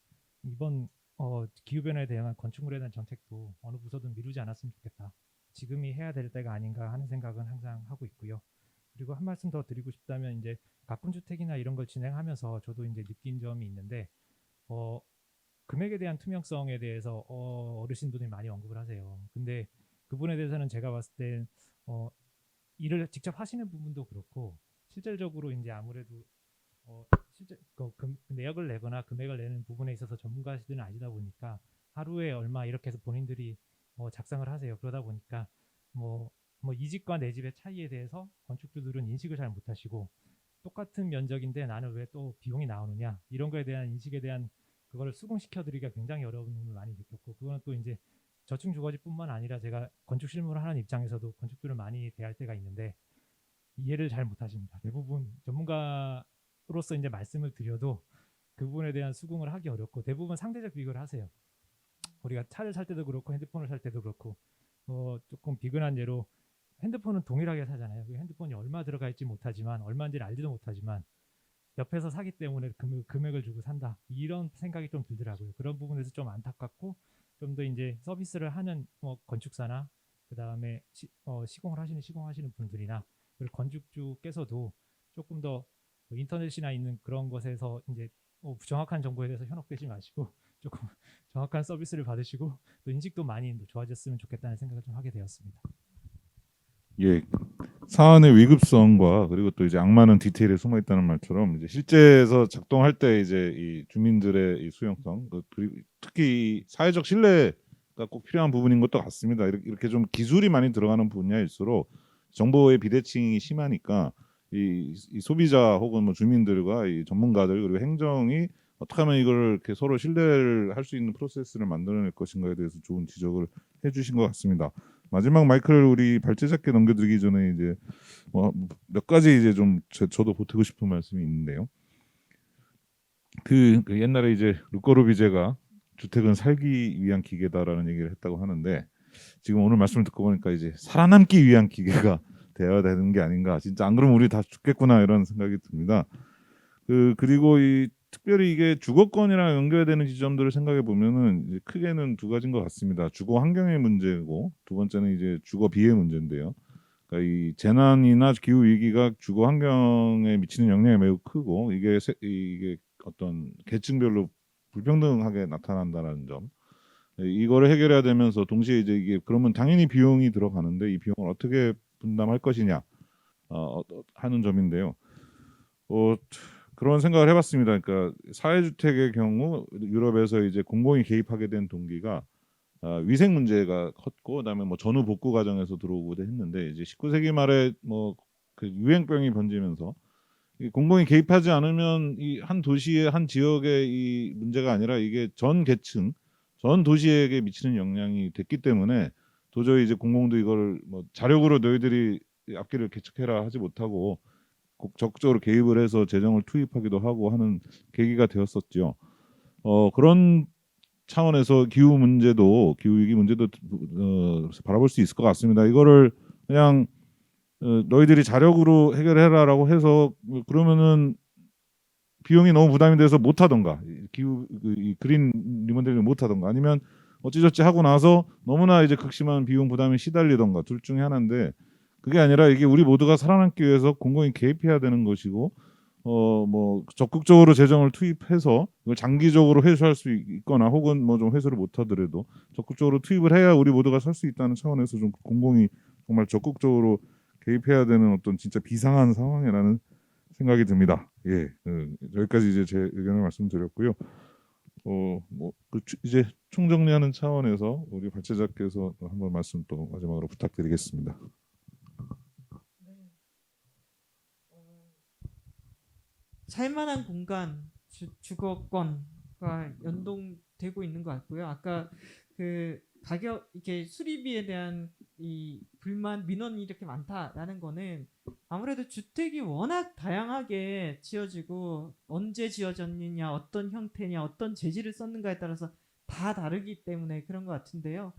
이번 기후변화에 대한 건축물에 대한 정책도 어느 부서든 미루지 않았으면 좋겠다. 지금이 해야 될 때가 아닌가 하는 생각은 항상 하고 있고요. 그리고 한 말씀 더 드리고 싶다면 이제 가금주택이나 이런 걸 진행하면서 저도 이제 느낀 점이 있는데 금액에 대한 투명성에 대해서 어르신분들이 많이 언급을 하세요. 근데 그분에 대해서는 제가 봤을 때 일을 직접 하시는 부분도 그렇고 실질적으로 이제 아무래도 실제 내역을 내거나 금액을 내는 부분에 있어서 전문가시들은 아니다 보니까 하루에 얼마 이렇게 해서 본인들이 작성을 하세요. 그러다 보니까 뭐 이 집과 내 집의 차이에 대해서 건축주들은 인식을 잘 못하시고 똑같은 면적인데 나는 왜 또 비용이 나오느냐 이런 거에 대한 인식에 대한 그거를 수긍시켜드리기가 굉장히 어려운 부분을 많이 느꼈고 그거는 또 이제 저층 주거지뿐만 아니라 제가 건축 실무를 하는 입장에서도 건축주를 많이 대할 때가 있는데 이해를 잘 못하십니다. 대부분 전문가로서 이제 말씀을 드려도 그 부분에 대한 수긍을 하기 어렵고 대부분 상대적 비교를 하세요. 우리가 차를 살 때도 그렇고 핸드폰을 살 때도 그렇고 조금 비근한 예로 핸드폰은 동일하게 사잖아요. 그 핸드폰이 얼마 들어가 있지 못하지만 얼마인지를 알지도 못하지만 옆에서 사기 때문에 금액을 주고 산다. 이런 생각이 좀 들더라고요. 그런 부분에서 좀 안타깝고 좀 더 이제 서비스를 하는 건축사나 그 다음에 시공하시는 분들이나 그리고 건축주께서도 조금 더 인터넷이나 있는 그런 것에서 이제 부정확한 정보에 대해서 현혹되지 마시고 조금 정확한 서비스를 받으시고 또 인식도 많이 좋아졌으면 좋겠다는 생각을 좀 하게 되었습니다. 예, 사안의 위급성과 그리고 또 이제 악마는 디테일에 숨어 있다는 말처럼 이제 실제에서 작동할 때 이제 이 주민들의 이 수용성 그리고 특히 이 사회적 신뢰가 꼭 필요한 부분인 것도 같습니다. 이렇게 좀 기술이 많이 들어가는 분야일수록 정보의 비대칭이 심하니까 이 소비자 혹은 뭐 주민들과 이 전문가들 그리고 행정이 어떻게 하면 이걸 이렇게 서로 신뢰를 할 수 있는 프로세스를 만들어낼 것인가에 대해서 좋은 지적을 해주신 것 같습니다. 마지막 마이크를 우리 발제자께 넘겨드리기 전에 이제 몇 가지 이제 좀 저도 보태고 싶은 말씀이 있는데요. 그 옛날에 이제 르꼬르비제가 주택은 살기 위한 기계다라는 얘기를 했다고 하는데 지금 오늘 말씀을 듣고 보니까 이제 살아남기 위한 기계가 되어야 되는 게 아닌가. 진짜 안 그러면 우리 다 죽겠구나 이런 생각이 듭니다. 그리고 이 특별히 이게 주거권이랑 연결되는 지점들을 생각해 보면은 이제 크게는 두 가지인 것 같습니다. 주거 환경의 문제고 두 번째는 이제 주거 비의 문제인데요. 그러니까 이 재난이나 기후 위기가 주거 환경에 미치는 영향이 매우 크고 이게 어떤 계층별로 불평등하게 나타난다는 점. 이거를 해결해야 되면서 동시에 이제 이게 그러면 당연히 비용이 들어가는데 이 비용을 어떻게 분담할 것이냐 하는 점인데요. 어, 그런 생각을 해봤습니다. 그러니까 사회주택의 경우 유럽에서 이제 공공이 개입하게 된 동기가 위생 문제가 컸고 그다음에 뭐 전후 복구 과정에서 들어오기도 했는데 이제 19세기 말에 뭐 그 유행병이 번지면서 이 공공이 개입하지 않으면 이 한 도시의 한 지역의 이 문제가 아니라 이게 전 계층, 전 도시에게 미치는 영향이 됐기 때문에 도저히 이제 공공도 이걸 뭐 자력으로 너희들이 앞길을 개척해라 하지 못하고 꼭 적극적으로 개입을 해서 재정을 투입하기도 하고 하는 계기가 되었었죠. 그런 차원에서 기후 위기 문제도 바라볼 수 있을 것 같습니다. 이거를 그냥 너희들이 자력으로 해결해라라고 해서 그러면은 비용이 너무 부담이 돼서 못 하던가 이 그린 리모델링을 못 하던가 아니면 어찌저찌 하고 나서 너무나 이제 극심한 비용 부담에 시달리던가 둘 중에 하나인데 그게 아니라 이게 우리 모두가 살아남기 위해서 공공이 개입해야 되는 것이고 뭐 적극적으로 재정을 투입해서 이걸 장기적으로 회수할 수 있거나 혹은 뭐 좀 회수를 못 하더라도 적극적으로 투입을 해야 우리 모두가 살 수 있다는 차원에서 좀 공공이 정말 적극적으로 개입해야 되는 어떤 진짜 비상한 상황이라는 생각이 듭니다. 예, 여기까지 이제 제 의견을 말씀드렸고요. 이제 총정리하는 차원에서 우리 발제자께서 한번 말씀 또 마지막으로 부탁드리겠습니다. 살만한 공간, 주거권과 연동되고 있는 것 같고요. 아까 그 가격 이렇게 수리비에 대한 이 불만 민원이 이렇게 많다라는 거는 아무래도 주택이 워낙 다양하게 지어지고 언제 지어졌느냐, 어떤 형태냐, 어떤 재질을 썼는가에 따라서 다 다르기 때문에 그런 것 같은데요.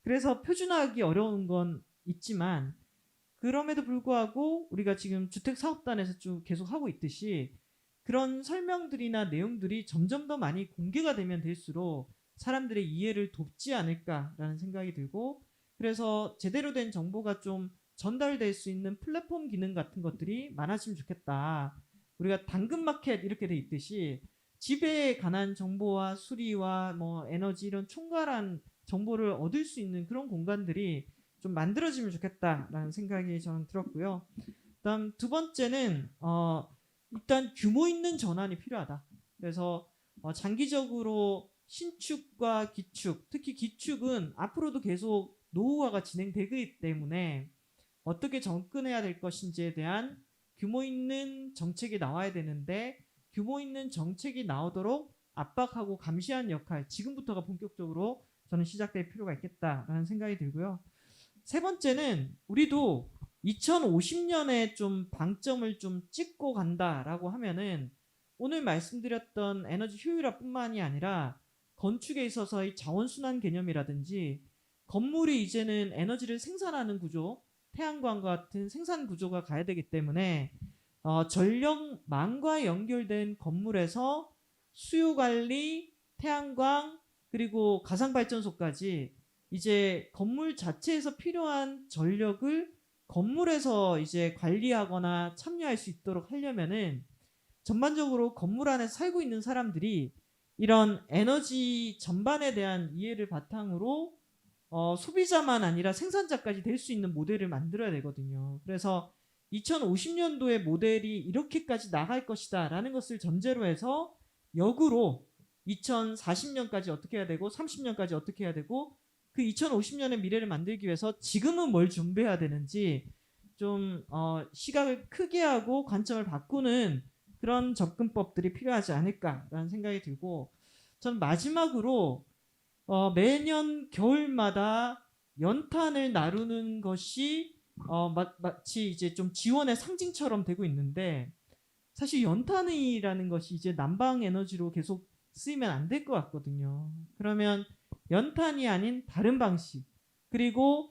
그래서 표준화하기 어려운 건 있지만 그럼에도 불구하고 우리가 지금 주택사업단에서 쭉 계속 하고 있듯이 그런 설명들이나 내용들이 점점 더 많이 공개가 되면 될수록 사람들의 이해를 돕지 않을까라는 생각이 들고 그래서 제대로 된 정보가 좀 전달될 수 있는 플랫폼 기능 같은 것들이 많아지면 좋겠다. 우리가 당근마켓 이렇게 돼 있듯이 집에 관한 정보와 수리와 뭐 에너지 이런 총괄한 정보를 얻을 수 있는 그런 공간들이 좀 만들어지면 좋겠다라는 생각이 저는 들었고요. 그다음 두 번째는 일단 규모 있는 전환이 필요하다. 그래서 장기적으로 신축과 기축, 특히 기축은 앞으로도 계속 노후화가 진행되기 때문에 어떻게 접근해야 될 것인지에 대한 규모 있는 정책이 나와야 되는데 규모 있는 정책이 나오도록 압박하고 감시하는 역할 지금부터가 본격적으로 저는 시작될 필요가 있겠다라는 생각이 들고요. 세 번째는 우리도 2050년에 좀 방점을 좀 찍고 간다라고 하면은 오늘 말씀드렸던 에너지 효율화뿐만이 아니라 건축에 있어서의 자원순환 개념이라든지 건물이 이제는 에너지를 생산하는 구조, 태양광과 같은 생산 구조가 가야 되기 때문에 전력망과 연결된 건물에서 수요관리, 태양광 그리고 가상발전소까지 이제 건물 자체에서 필요한 전력을 건물에서 이제 관리하거나 참여할 수 있도록 하려면은 전반적으로 건물 안에 살고 있는 사람들이 이런 에너지 전반에 대한 이해를 바탕으로 소비자만 아니라 생산자까지 될 수 있는 모델을 만들어야 되거든요. 그래서 2050년도의 모델이 이렇게까지 나갈 것이다라는 것을 전제로 해서 역으로 2040년까지 어떻게 해야 되고 30년까지 어떻게 해야 되고 그 2050년의 미래를 만들기 위해서 지금은 뭘 준비해야 되는지 좀 시각을 크게 하고 관점을 바꾸는 그런 접근법들이 필요하지 않을까라는 생각이 들고, 전 마지막으로 매년 겨울마다 연탄을 나르는 것이 마치 이제 좀 지원의 상징처럼 되고 있는데, 사실 연탄이라는 것이 이제 난방 에너지로 계속 쓰이면 안 될 것 같거든요. 그러면 연탄이 아닌 다른 방식, 그리고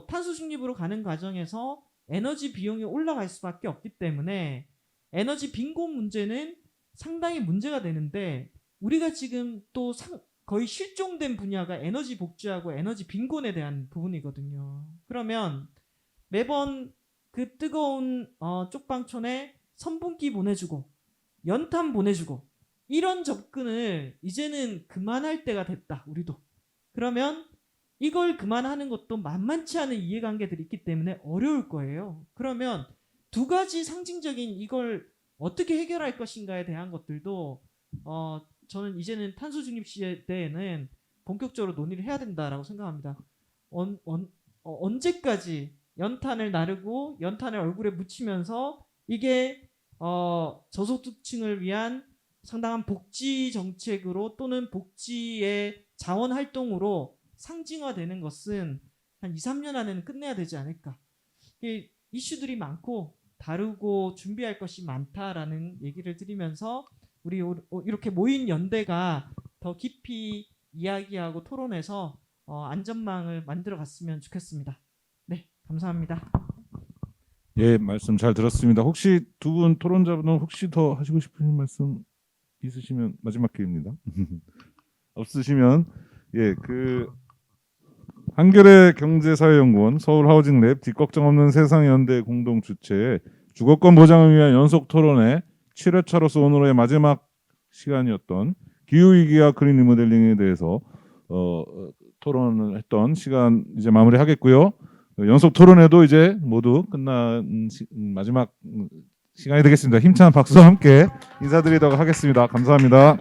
탄소 중립으로 가는 과정에서 에너지 비용이 올라갈 수밖에 없기 때문에 에너지 빈곤 문제는 상당히 문제가 되는데, 우리가 지금 또 거의 실종된 분야가 에너지 복지하고 에너지 빈곤에 대한 부분이거든요. 그러면 매번 그 뜨거운 쪽방촌에 선분기 보내주고 연탄 보내주고 이런 접근을 이제는 그만할 때가 됐다, 우리도. 그러면 이걸 그만하는 것도 만만치 않은 이해관계들이 있기 때문에 어려울 거예요. 그러면 두 가지 상징적인 이걸 어떻게 해결할 것인가에 대한 것들도 저는 이제는 탄소 중립 시대에는 본격적으로 논의를 해야 된다라고 생각합니다. 언제까지 연탄을 나르고 연탄을 얼굴에 묻히면서 이게 저소득층을 위한 상당한 복지 정책으로 또는 복지의 자원 활동으로 상징화되는 것은 한 2, 3년 안에는 끝내야 되지 않을까. 이슈들이 많고 다루고 준비할 것이 많다라는 얘기를 드리면서 우리 이렇게 모인 연대가 더 깊이 이야기하고 토론해서 안전망을 만들어 갔으면 좋겠습니다. 네, 감사합니다. 예, 말씀 잘 들었습니다. 혹시 두 분 토론자분은 혹시 더 하시고 싶으신 말씀 있으시면 마지막 기회입니다. 없으시면 그 한겨레 경제사회연구원 서울하우징랩 뒷걱정 없는 세상연대 공동 주최 주거권 보장을 위한 연속 토론회 7회차로서 오늘의 마지막 시간이었던 기후위기와 그린 리모델링에 대해서 토론을 했던 시간 이제 마무리하겠고요. 연속 토론회도 이제 모두 끝난 마지막 시간이 되겠습니다. 힘찬 박수와 함께 인사드리도록 하겠습니다. 감사합니다.